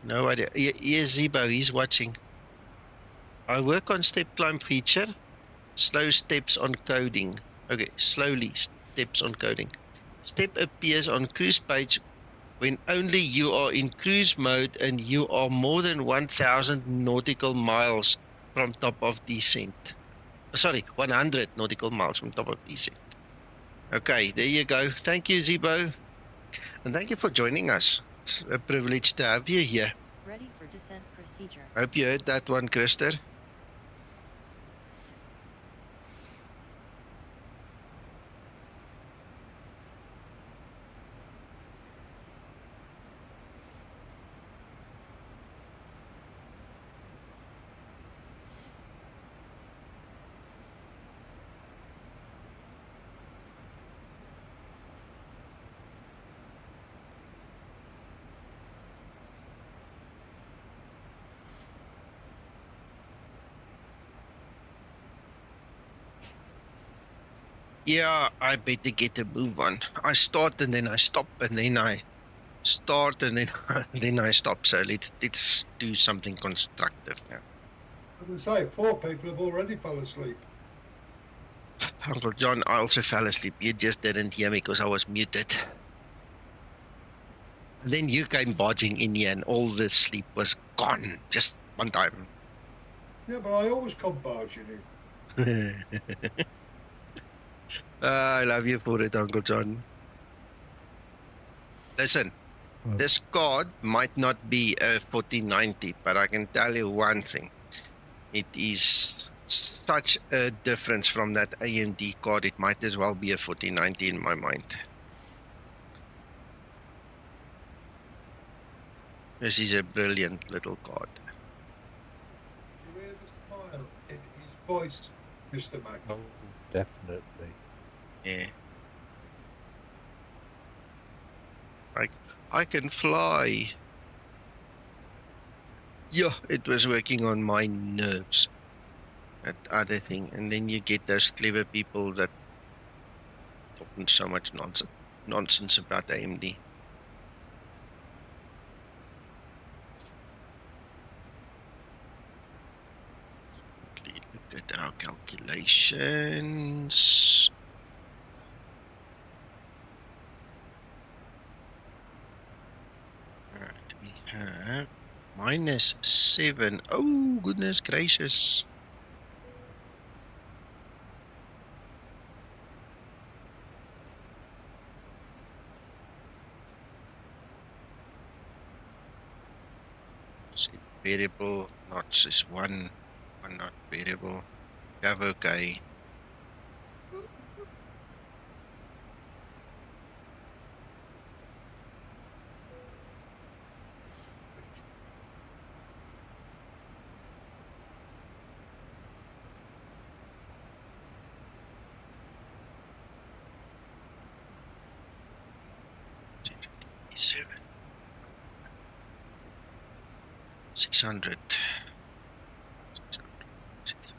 No idea. Here's Zibo, he's watching. I work on step climb feature, slow steps on coding. Okay, slowly steps on coding. Step appears on cruise page when only you are in cruise mode and you are more than 1,000 nautical miles from top of descent. Sorry, 100 nautical miles from top of descent. Okay, there you go. Thank you, Zibo. And thank you for joining us. It's a privilege to have you here. Ready for descent procedure. Hope you heard that one, Krister. Yeah, I better get a move on. I start and then I stop and then I start and then I stop. So let's do something constructive now. I would say 4 people have already fell asleep. Uncle John, I also fell asleep. You just didn't hear me because I was muted. And then you came barging in here and all the sleep was gone just one time. Yeah, but I always compose, you know. I love you for it, Uncle John. Listen, this card might not be a 4090, but I can tell you one thing. It is such a difference from that AMD card. It might as well be a 4090 in my mind. This is a brilliant little card. You hear the smile in his voice, Mr. Mac. Oh, definitely. Yeah. I can fly. Yeah, it was working on my nerves. That other thing. And then you get those clever people that talking so much nonsense about AMD. Look at our calculations. Alright, we have -7. Oh, goodness gracious. Set variable, knots is one not variable. Cover okay. Seven. 600. 600.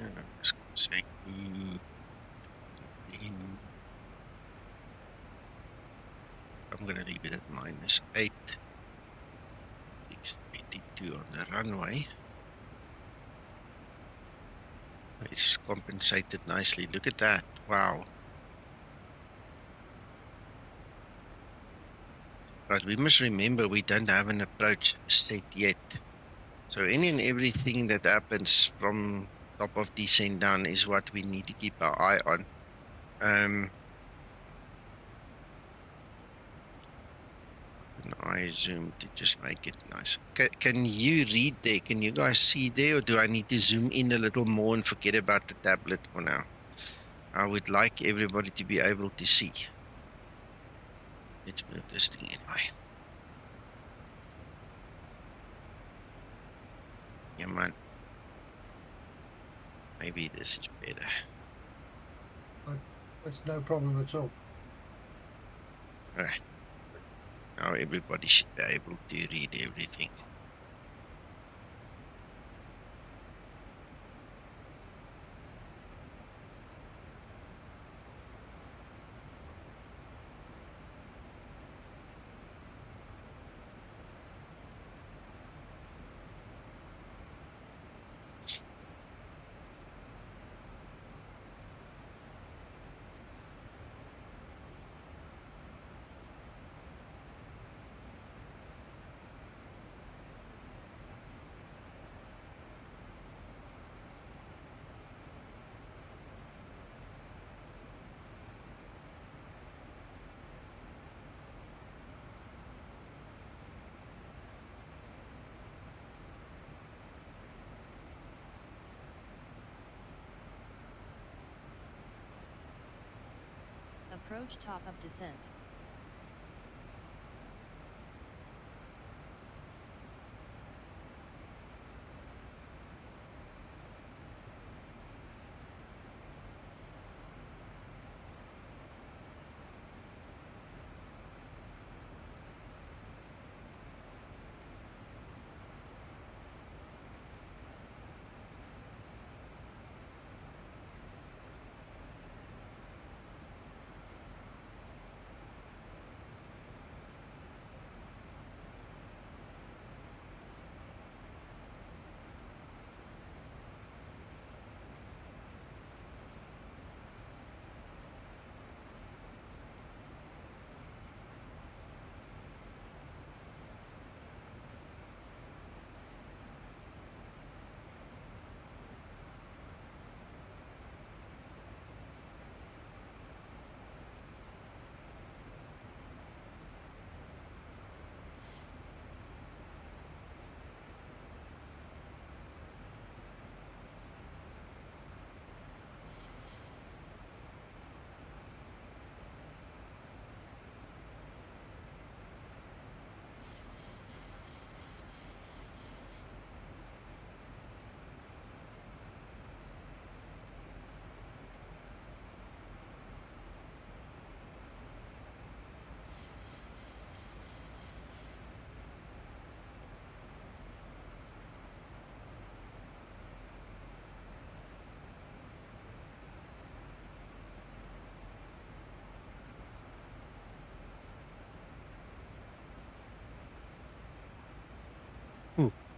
Let's say I'm gonna leave it at -8. 682 on the runway. It's compensated nicely. Look at that. Wow. But we must remember we don't have an approach set yet. So any and everything that happens from top of descent down is what we need to keep our eye on. Can I zoom to just make it nice? Can you read there? Can you guys see there, or do I need to zoom in a little more and forget about the tablet for now? I would like everybody to be able to see. Let's move this thing anyway. Yeah, man. Maybe this is better. That's no problem at all. All right. Now everybody should be able to read everything. Approach top of descent.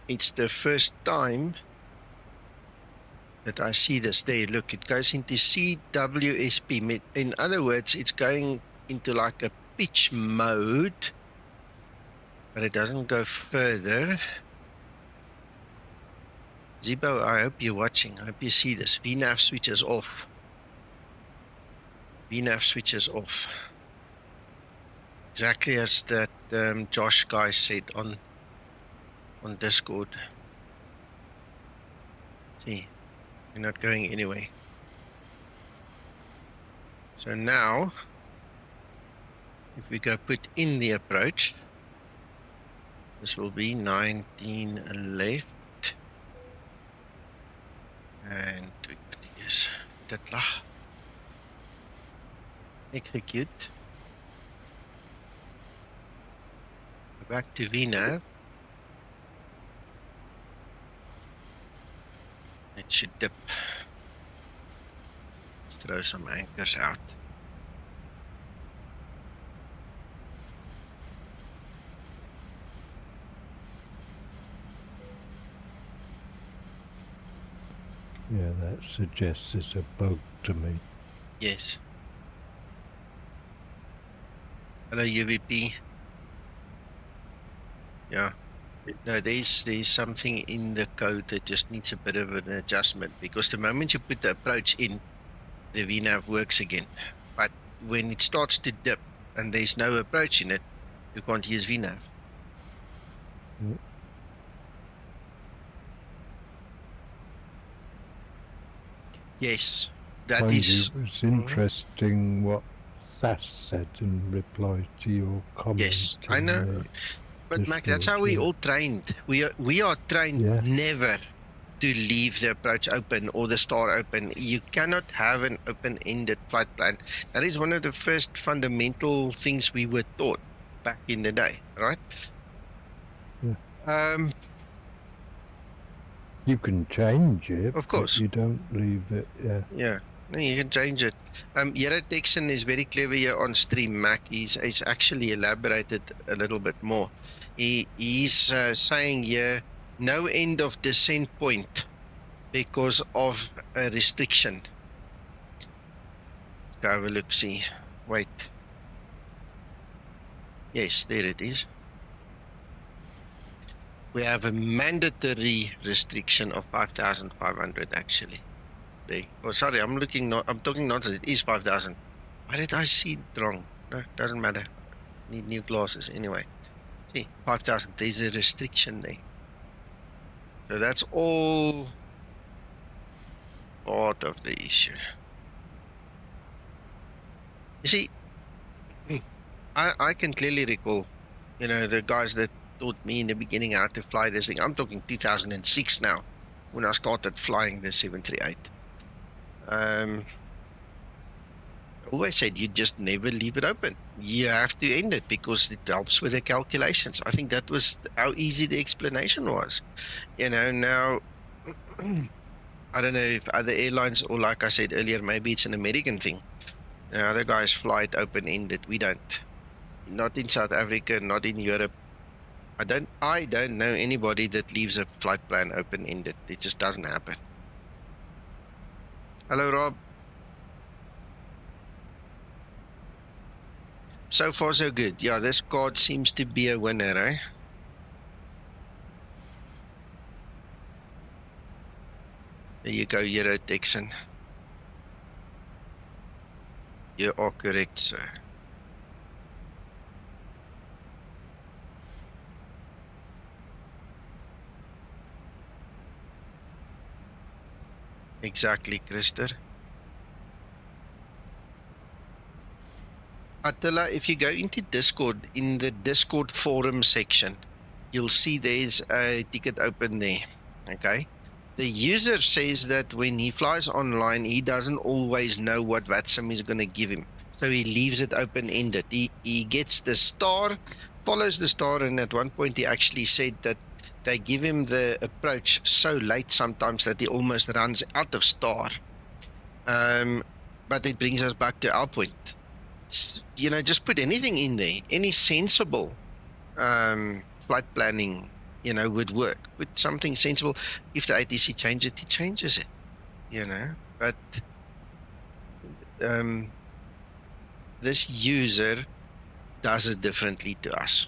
It's the first time that I see this. There, look, it goes into CWSP. In other words, it's going into like a pitch mode, but it doesn't go further. Zibo, I hope you're watching. I hope you see this. VNAV switches off. VNAV switches off. Exactly as that Josh guy said on Discord. See, you're not going anywhere. So now, if we go put in the approach, this will be 19 left. And we're going to use Ditla. Execute. Go back to VNAV. It should dip. Let's throw some anchors out. Yeah, that suggests it's a bug to me. Yes. Hello, UVP. Yeah. No, there's something in the code that just needs a bit of an adjustment, because the moment you put the approach in, the VNAV works again. But when it starts to dip and there's no approach in it, you can't use VNAV. Mm. Yes, that Mind is. you, it's interesting what Sass said in reply to your comment. Yes, I know. But Mac, that's how we all trained. We are trained never to leave the approach open or the star open. You cannot have an open-ended flight plan. That is one of the first fundamental things we were taught back in the day, right? Yeah. You can change it, of course. But you don't leave it. Yeah. Yeah. No, you can change it. Yera Texan is very clever here on stream, Mac. He's actually elaborated a little bit more. He's saying here, no end of descent point because of a restriction. Let's go have a look, see. Wait. Yes, there it is. We have a mandatory restriction of 5,500 actually. There. Oh, sorry, I'm talking nonsense. It is 5,000. Why did I see it wrong? No, doesn't matter. Need new glasses anyway. See, 5,000. There's a restriction there. So that's all part of the issue. You see, I can clearly recall, you know, the guys that taught me in the beginning how to fly this thing. I'm talking 2006 now, when I started flying the 738. Always said you just never leave it open. You have to end it because it helps with the calculations. I think that was how easy the explanation was. You know, now I don't know if other airlines, or like I said earlier, maybe it's an American thing. Other guys fly it open-ended. We don't. Not in South Africa, not in Europe. I don't know anybody that leaves a flight plan open-ended. It just doesn't happen. Hello, Rob. So far, so good. Yeah, this card seems to be a winner, eh? There you go, Euro Texan. You are correct, sir. Exactly, Krister. Attila, if you go into Discord, in the Discord forum section, you'll see there's a ticket open there, okay? The user says that when he flies online, he doesn't always know what VATSIM is going to give him. So he leaves it open-ended. He gets the star, follows the star, and at one point he actually said that they give him the approach so late sometimes that he almost runs out of star. But it brings us back to our point. You know, just put anything in there, any sensible flight planning you know, would work. With something sensible, if the ATC changes it, it changes it, you know. But this user does it differently to us.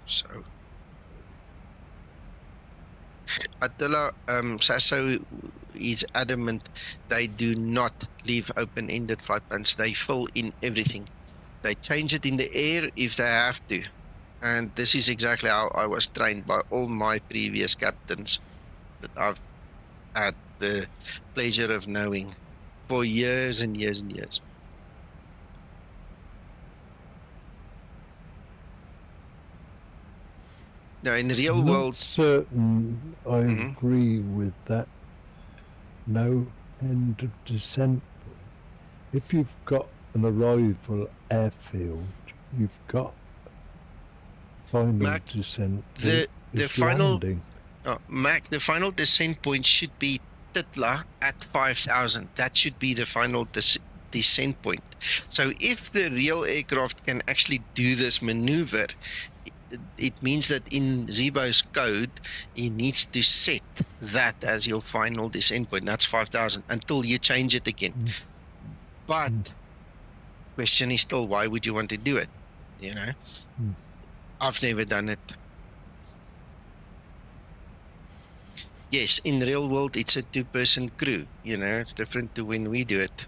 So Attila Sasso is adamant they do not leave open-ended flight plans. They fill in everything. They change it in the air if they have to. And this is exactly how I was trained by all my previous captains that I've had the pleasure of knowing for years and years and years. Now, in the real I'm world, not certain I agree with that. No end of descent. If you've got an arrival airfield, you've got final Mac, descent. the final landing. Mac, the final descent point should be Titla at 5,000. That should be the final descent point. So if the real aircraft can actually do this maneuver, it means that in Zibo's code, he needs to set that as your final descent point. That's 5,000 until you change it again. But question is still, why would you want to do it? You know, I've never done it. Yes, in the real world, it's a two-person crew. You know, it's different to when we do it.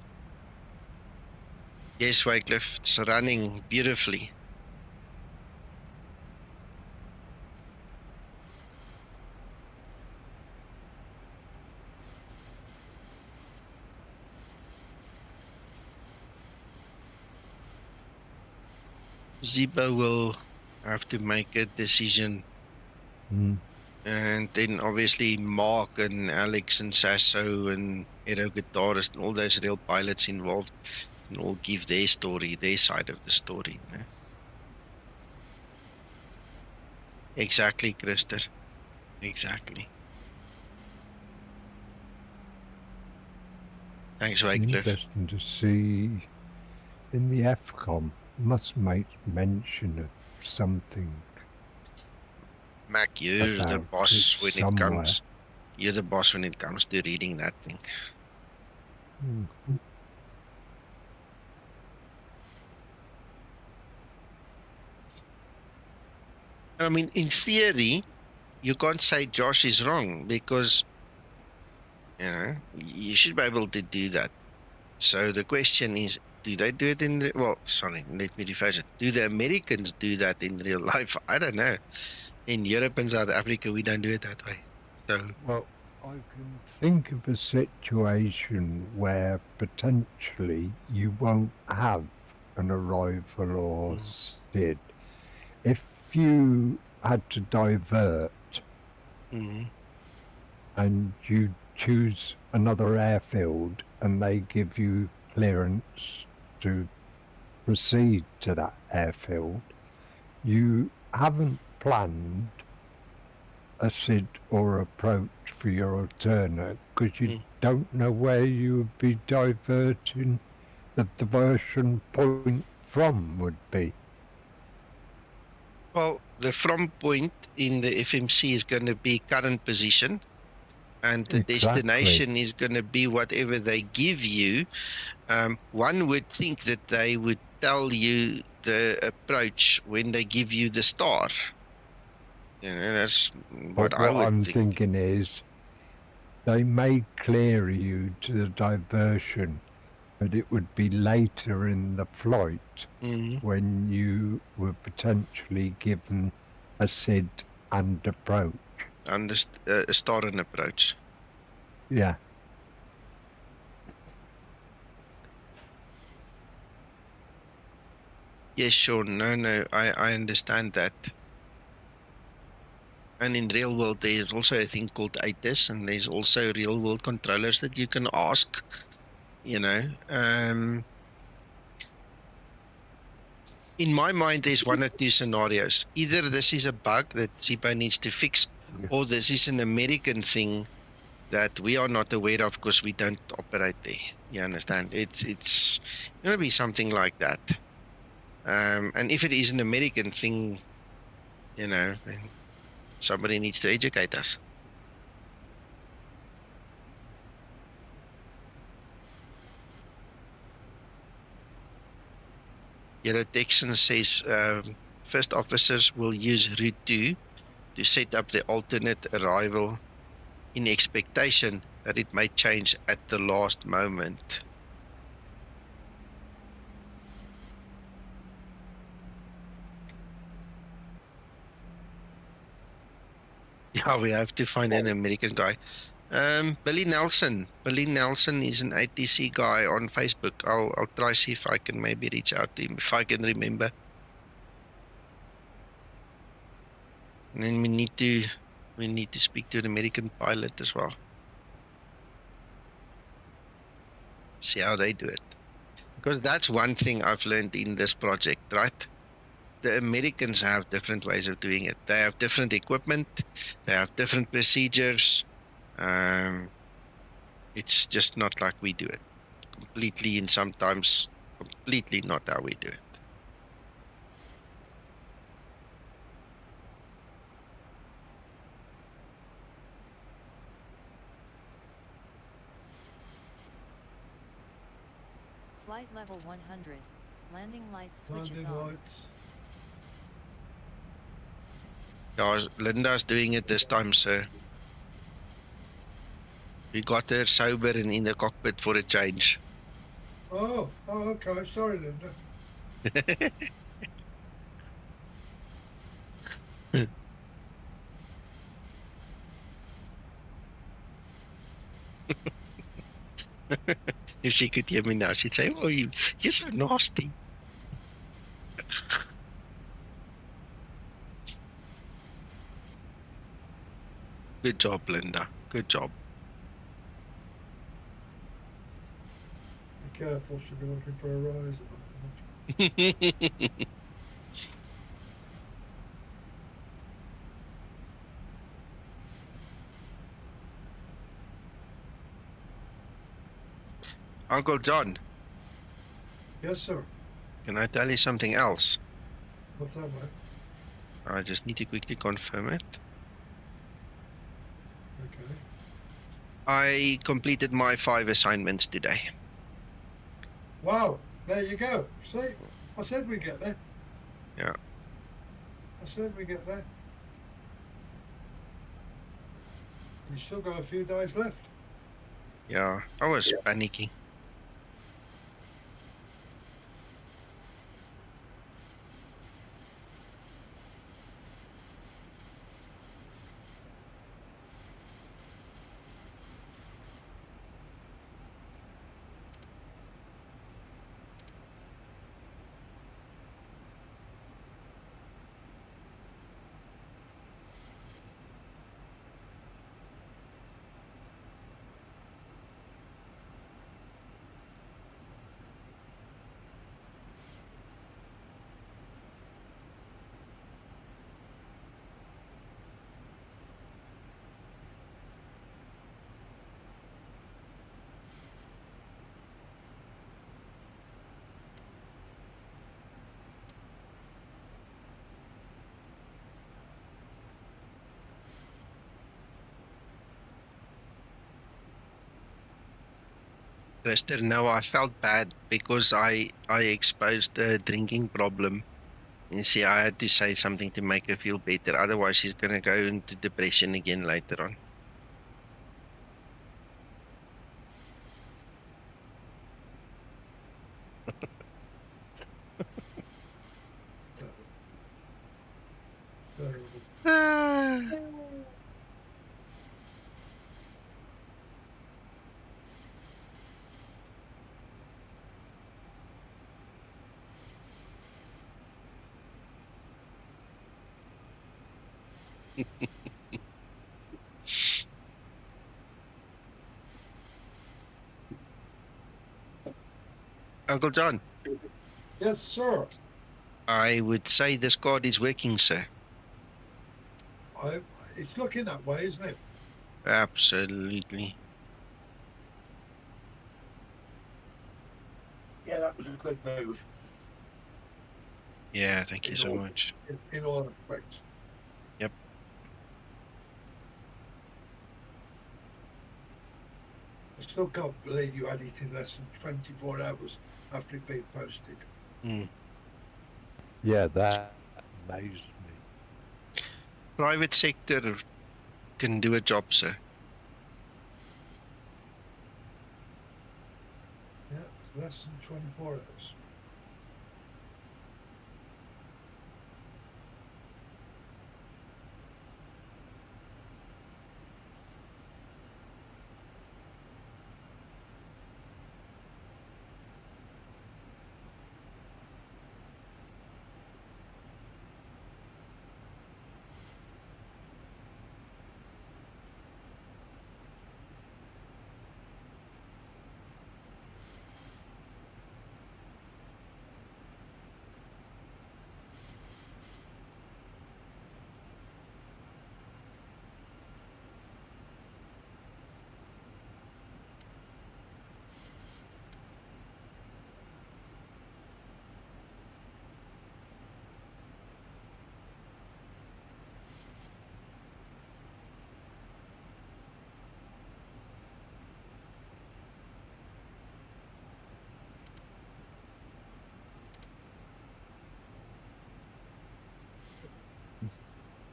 Yes, Wycliffe, it's running beautifully. Zibo will have to make a decision. And then obviously Mark and Alex and Sasso and Aero Guitarist and all those real pilots involved can all give their story, their side of the story. You know? Exactly, Krister. Exactly. Thanks, Wycliffe. Interesting to see in the FCOM. Must make mention of something. Mac, you're the boss when it comes. You're the boss when it comes to reading that thing. I mean, in theory, you can't say Josh is wrong because, you know, you should be able to do that. So the question is, do they do it in well, sorry, let me rephrase it. Do the Americans do that in real life? I don't know. In Europe and South Africa, we don't do it that way. So, well, I can think of a situation Where potentially you won't have an arrival or SID. If you had to divert and you choose another airfield and they give you clearance to proceed to that airfield, you haven't planned a SID or approach for your alternate because you don't know where you would be diverting the diversion point from would be. Well, the from point in the FMC is going to be current position, and the destination is going to be whatever they give you. One would think that they would tell you the approach when they give you the star. You know, that's what I would I'm think. thinking is they may clear you to the diversion, but it would be later in the flight when you were potentially given a SID and approach. A star and approach. Yeah. Yes, sure. No, I understand that. And in real world, there's also a thing called ATIS, and there's also real world controllers that you can ask, you know. In my mind, there's one or two scenarios. Either this is a bug that Zibo needs to fix, or this is an American thing that we are not aware of because we don't operate there. You understand? It's going to be something like that. And if it is an American thing, you know, then Somebody needs to educate us. Yellow Texan says first officers will use route 2 to set up the alternate arrival in expectation that it may change at the last moment. Yeah, we have to find an American guy. Billy Nelson. Billy Nelson is an ATC guy on Facebook. I'll try see if I can maybe reach out to him if I can remember. And then we need to speak to an American pilot as well. See how they do it. Because that's one thing I've learned in this project, right? The Americans have different ways of doing it. They have different equipment. They have different procedures. It's just not like we do it. Completely, and sometimes completely not how we do it. Flight level 100. Landing lights switches Landing on. lights. Yeah, Linda's doing it this time, sir. We got her sober and in the cockpit for a change. Oh, okay. Sorry, Linda. If she could hear me now, she'd say, "Oh, you're so nasty." Good job, Linda. Good job. Be careful, she'll be looking for a rise. Uncle John, Yes, sir. can I tell you something else? What's that, mate? I just need to quickly confirm it. Okay. I completed my 5 assignments today. Wow, there you go. See, I said we'd get there. Yeah. I said we'd get there. You still got a few days left. Yeah, I was panicking. Lester, no, I felt bad because I exposed the drinking problem. You see, I had to say something to make her feel better. Otherwise, she's going to go into depression again later on. Uncle John, Yes, sir. I would say this card is working, sir. It's looking that way, isn't it? Absolutely. Yeah, that was a good move. Yeah, thank you so much. In all respects. Yep. still can't believe you had it in less than 24 hours after it being posted. Mm. Yeah, that amazed me. Private sector can do a job, sir. Yeah, less than 24 hours.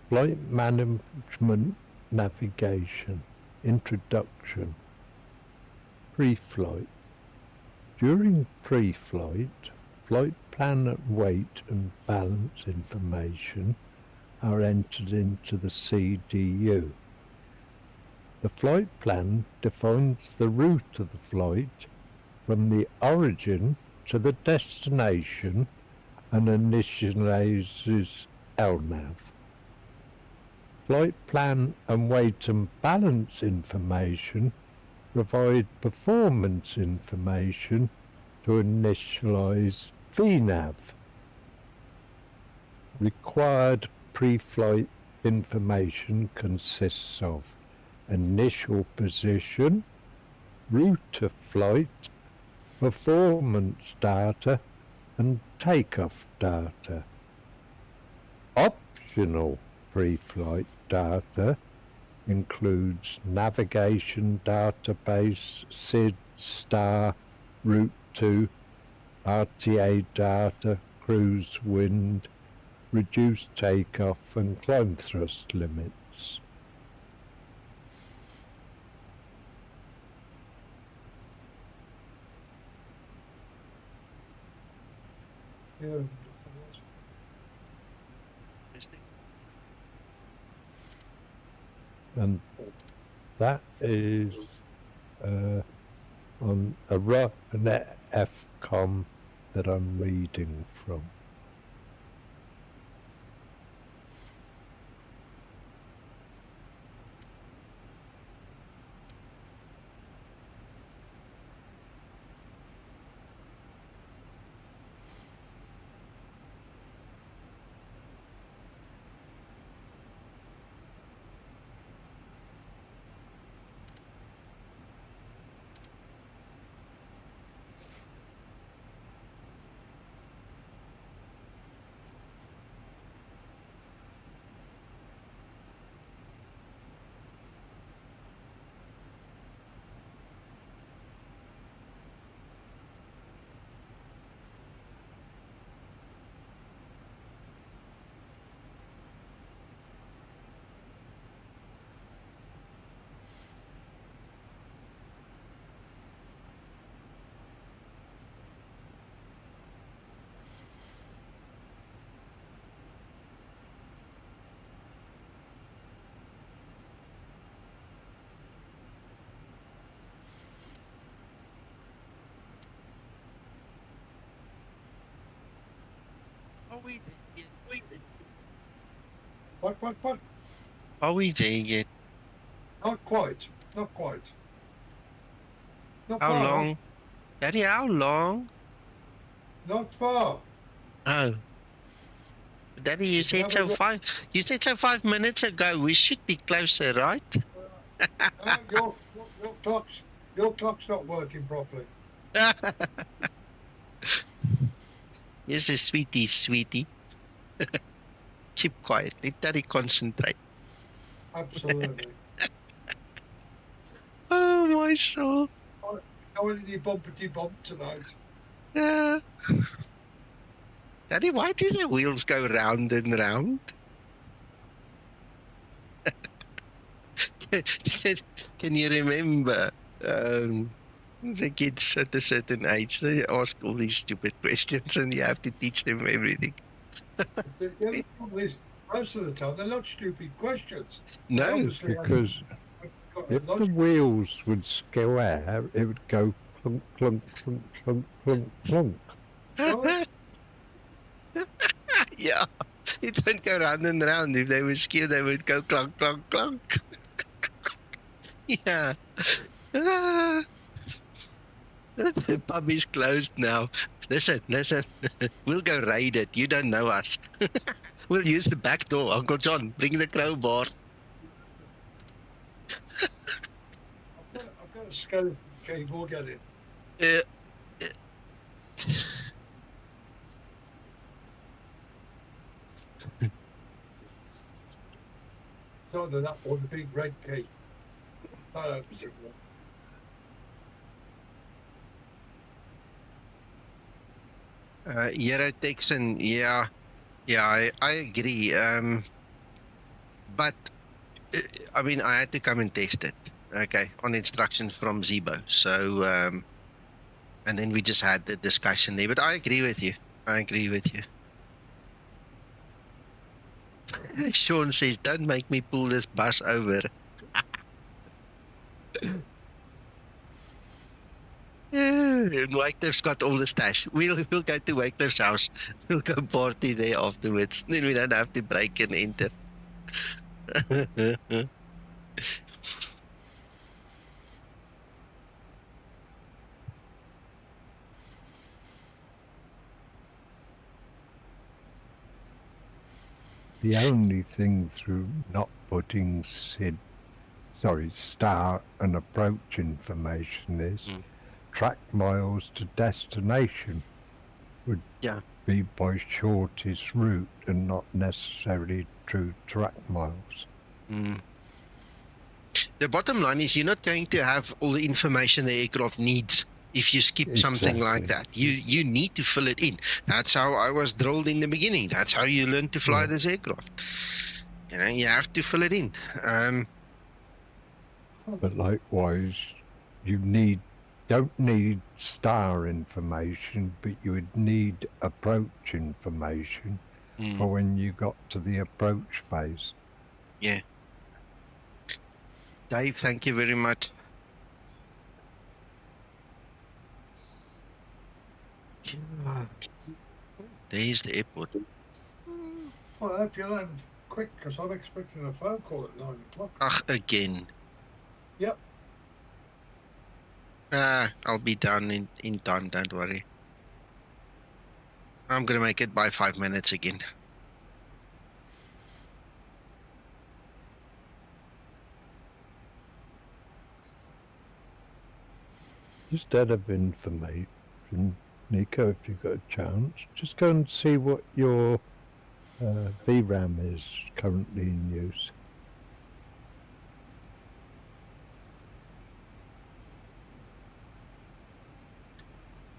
Flight Management Navigation Introduction. Pre-flight. During pre-flight, flight plan weight and balance information are entered into the CDU. The flight plan defines the route of the flight from the origin to the destination and initializes LNAV. Flight plan and weight and balance information provide performance information to initialize VNAV. Required pre-flight information consists of initial position, route of flight, performance data, and takeoff data. Optional pre-flight data includes navigation database, SID, STAR, Route 2, RTA data, cruise wind, reduced takeoff and climb thrust limits. Yeah, And that is on an FCOM that I'm reading from. Are we there yet? What? Are we there yet? Not quite. Not quite. Not How far. long? Daddy, how long? Not far. Oh. Daddy, you said so 5 minutes ago. We should be closer, right? Your clock's not working properly. Yes, a sweetie. Keep quiet. Let Daddy concentrate. Absolutely. Oh, my soul. How did he bumpity bump tonight? Daddy, why do the wheels go round and round? Can you remember the kids at a certain age, they ask all these stupid questions and you have to teach them everything. Most of the time, they're not stupid questions. No, Obviously, Because if the wheels would square, it would go clunk, clunk, clunk, clunk, clunk, clunk. Right. yeah, it wouldn't go round and round. If they were skew, they would go clunk, clunk, clunk. yeah. The pub is closed now. Listen. We'll go raid it. You don't know us. We'll use the back door. Uncle John, bring the crowbar. I've got a skeleton key. We'll get it. It's either that or the big red key. That opens it. Hero Texan, yeah, I agree. But I mean, I had to come and test it, okay, on instructions from Zibo. So, and then we just had the discussion there. But I agree with you. Sean says, "Don't make me pull this bus over." And Wycliffe's got all the stash. We'll go to Wycliffe's house. We'll go party there afterwards. Then we don't have to break and enter. The only thing through not putting star and approach information is track miles to destination would be by shortest route and not necessarily true track miles. The bottom line is you're not going to have all the information the aircraft needs if you skip something like that. You need to fill it in. That's how I was drilled in the beginning. That's how you learn to fly this aircraft. You know, you have to fill it in. But likewise, you don't need star information, but you would need approach information for when you got to the approach phase. Yeah. Dave, thank you very much. There's the airport. Well, I hope you land quick, because I'm expecting a phone call at 9 o'clock. Ach, again. Yep. I'll be done in time, don't worry. I'm gonna make it by 5 minutes again. Just out of information, Nico, if you've got a chance, just go and see what your VRAM is currently in use.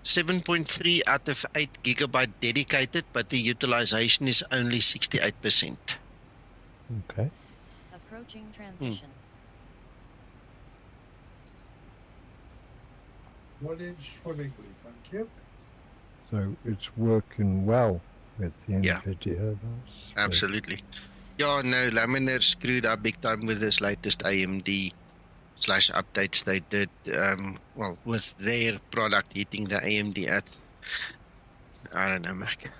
.3 out of 8 gigabyte dedicated, but the utilization is only 68%. Okay. Approaching transition. Running swimmingly, thank you. So it's working well with the NVIDIA. That's absolutely. Yeah, no, Laminar screwed up big time with this latest AMD /updates they did. Well, with their product hitting the AMD at, I don't know, Mac.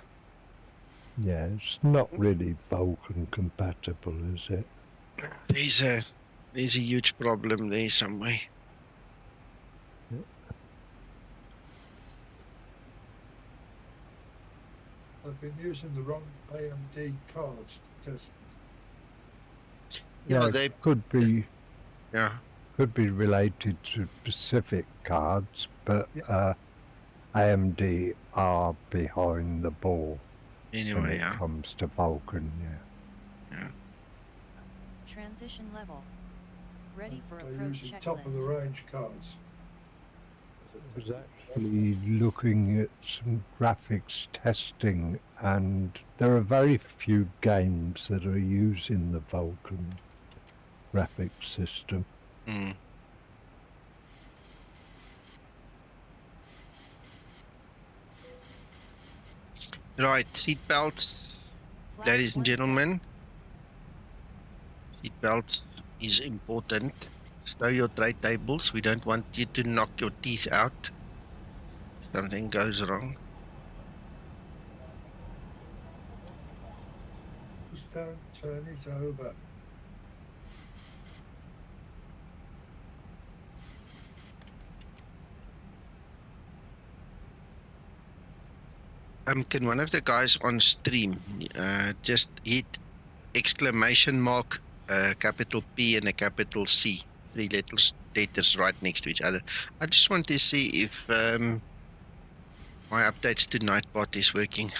Yeah, it's not really Vulkan compatible, is it? There's a huge problem there somewhere. I've been using the wrong AMD cards to test. Yeah, they could be. Yeah. Could be related to specific cards, but AMD are behind the ball anyway, when it comes to Vulkan. Yeah. Transition level. Ready for approach checklist. Top of the range cards. I was actually looking at some graphics testing, and there are very few games that are using the Vulkan graphics system. Hmm. Right, seatbelts, Flaps ladies and 1 gentlemen. Seatbelts is important. Stow your tray tables. We don't want you to knock your teeth out. Something goes wrong. Just don't turn it over. Can one of the guys on stream just hit exclamation mark, capital P and a capital C, 3 letters right next to each other. I just want to see if my updates to Nightbot is working.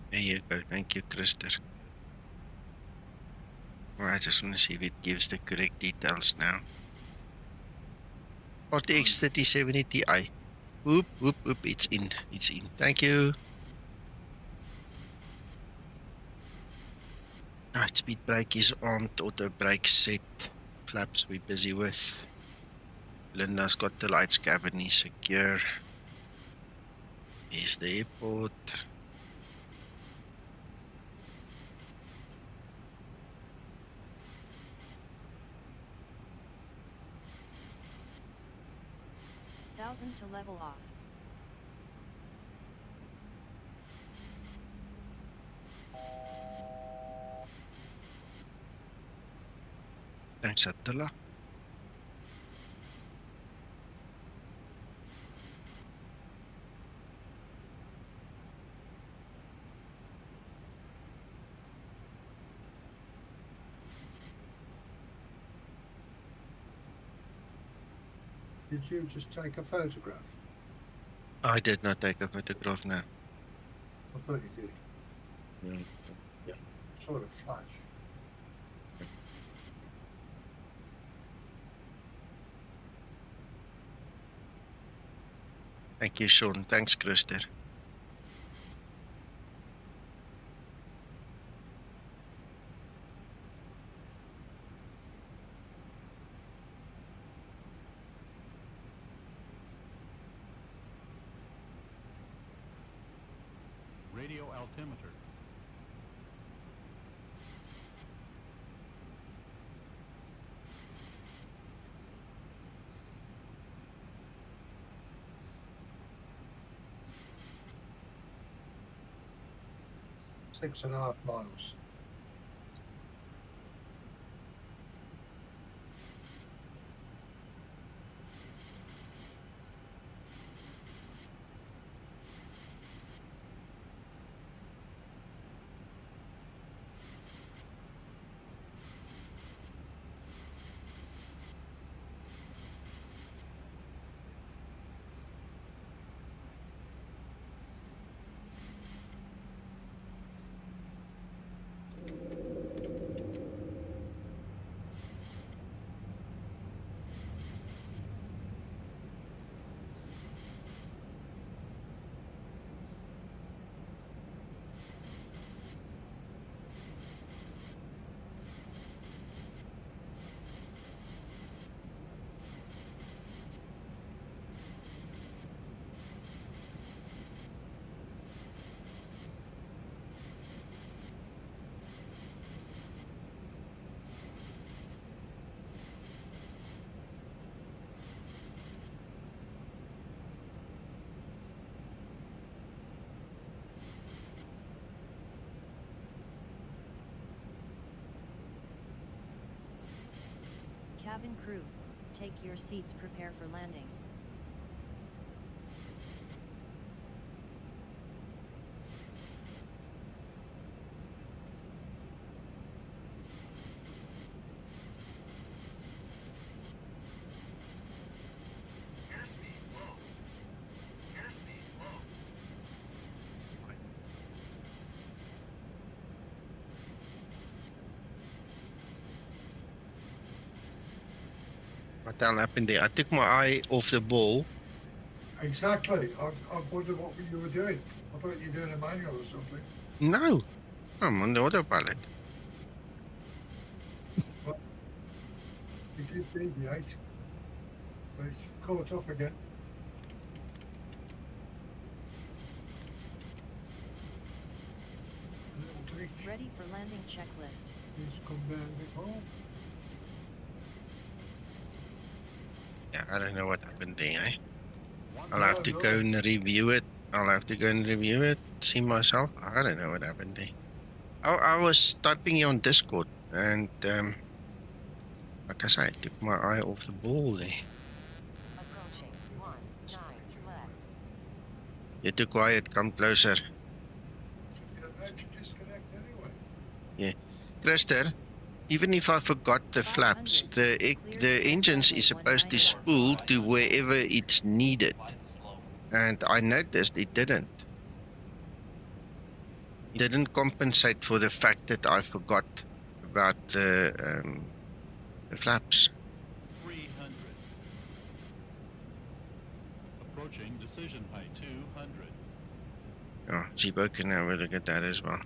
There you go. Thank you, Krister. Well, I just want to see if it gives the correct details now. RTX3070Ti. Whoop, whoop, whoop. It's in. It's in. Thank you. Right, speed brake is armed. Auto brake set. Flaps we're busy with. Linda's got the lights cabin is secure. Here's the airport. To level off. Thanks, Attila. Did you just take a photograph? I did not take a photograph now. I thought you did. Yeah. Sort of flash. Thank you, Sean. Thanks, Krister. Radio altimeter. Six and a half miles. Cabin crew, take your seats, prepare for landing. What the hell happened there? I took my eye off the ball. Exactly. I wondered what you were doing. I thought you were doing a manual or something. No, I'm on the autopilot. You did deviate, but it's caught up again. A little glitch. Ready for landing checklist. He's come down a bit more. Yeah, I don't know what happened there, eh? I'll have to go and review it. See myself. I don't know what happened there. I was typing you on Discord, and like I said, I took my eye off the ball there. Approaching 19 left. You're too quiet. Come closer. You're about to disconnect anyway. Yeah, Krister. Even if I forgot the flaps, the engines is supposed to spool to wherever it's needed, and I noticed it didn't. It didn't compensate for the fact that I forgot about the flaps. 300. Approaching decision height 200. Oh, Zibo can have a look at that as well.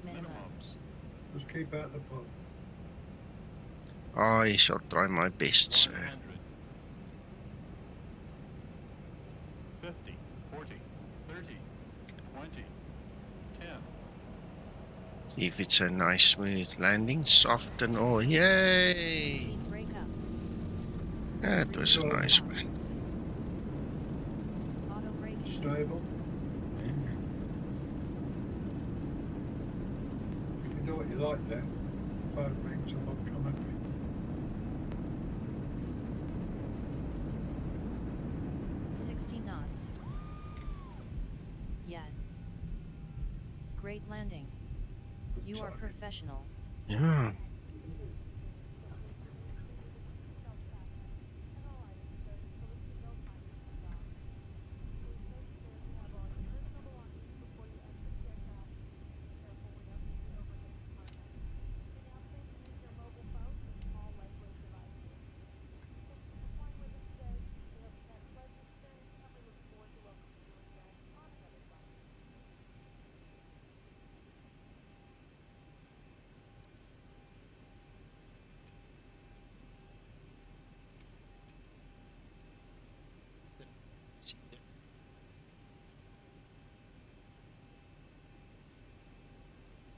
Minimum. Minimums. Just keep out the pub. I shall try my best, sir. 100. 50, 40, 30, 20, 10. See if it's a nice smooth landing, soft and all. Yay! Speed break up. That was a nice one. Auto braking. Stable. You can do what you like there. Phone rings and I'll come happy. Great landing. You are professional. Yeah.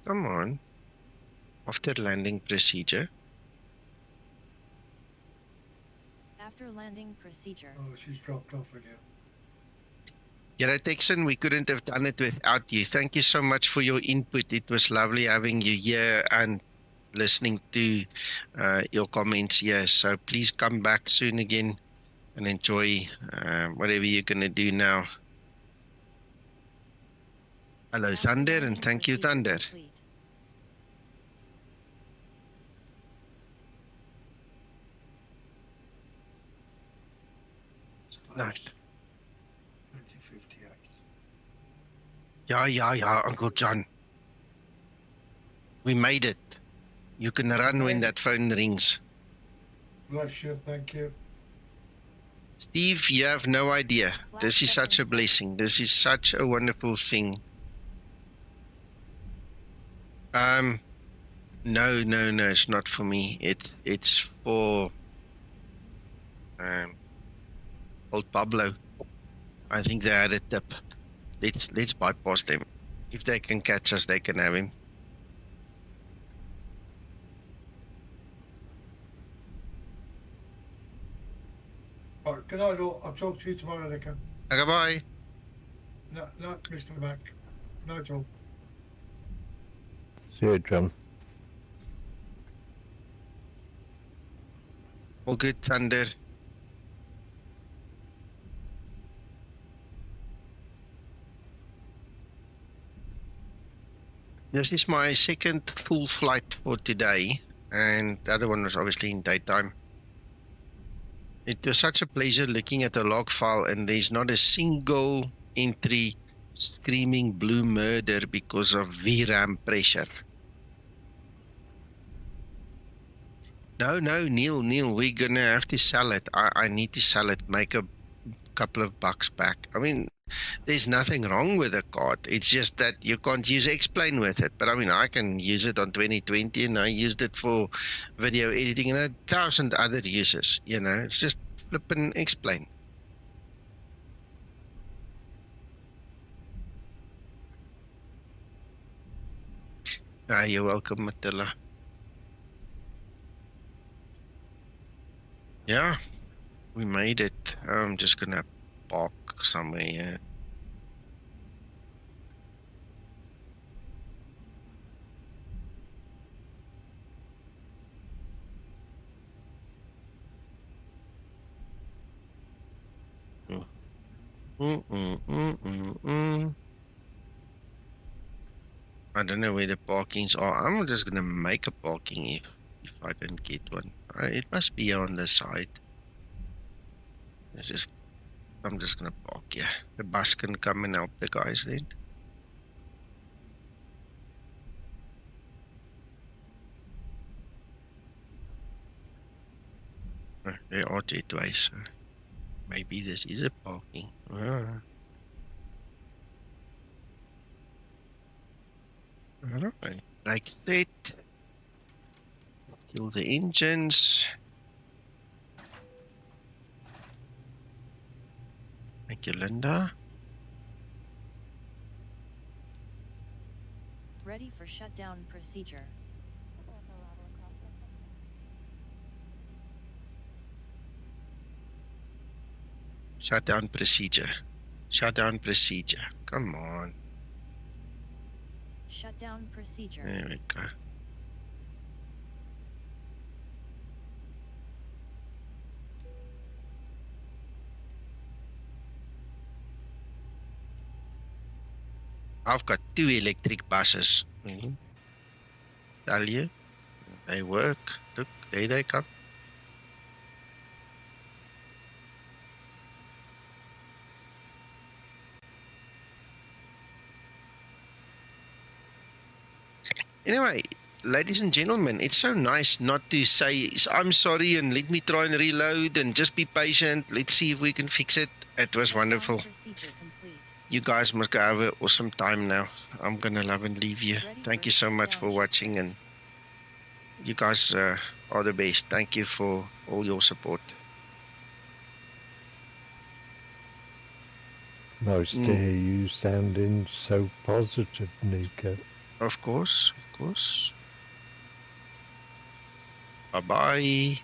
Come on. After landing procedure. After landing procedure. Oh, she's dropped off again. Yeah, Texan, we couldn't have done it without you. Thank you so much for your input. It was lovely having you here and listening to your comments here. So please come back soon again and enjoy whatever you're going to do now. Hello, After Thunder, landing and thank you, procedure Thunder. complete. It's close. Nice. 1958. Yeah, Uncle John. We made it. You can run when that phone rings. Bless you, thank you. Steve, you have no idea. This is such a blessing. This is such a wonderful thing. No, it's not for me. It's for old Pablo. I think they had a tip. Let's bypass them. If they can catch us, they can have him. Right, good night all. I'll talk to you tomorrow, Nico. Okay, bye. No, Mr. Mac. Night all. See you, John. All good, Thunder. This is my second full flight for today, and the other one was obviously in daytime. It was such a pleasure looking at the log file, and there's not a single entry screaming blue murder because of VRAM pressure. No, Neil, we're gonna have to sell it. I need to sell it, make a couple of bucks back. I mean, there's nothing wrong with the card. It's just that you can't use X-Plane with it. But I mean, I can use it on 2020, and I used it for video editing and 1,000 other uses. You know, it's just flipping X-Plane. You're welcome, Matilda. Yeah, we made it. I'm just gonna park somewhere here. I don't know where the parkings are. I'm just gonna make a parking if I didn't get one. It must be on the side. I'm just gonna park here. The bus can come and help the guys then. There are jetways, so maybe this is a parking. Alright, like that. Kill the engines. Thank you, Linda. Ready for shutdown procedure. Shutdown procedure. Shutdown procedure. Come on. Shutdown procedure. There we go. I've got 2 electric buses. Tell you, they work. Look, there they come. Anyway, ladies and gentlemen, it's so nice not to say, I'm sorry and let me try and reload and just be patient. Let's see if we can fix it. It was wonderful. You guys must go have an awesome time now. I'm going to love and leave you. Thank you so much for watching, and you guys are the best. Thank you for all your support. Nice to hear you sounding so positive, Nico. Of course, of course. Bye-bye.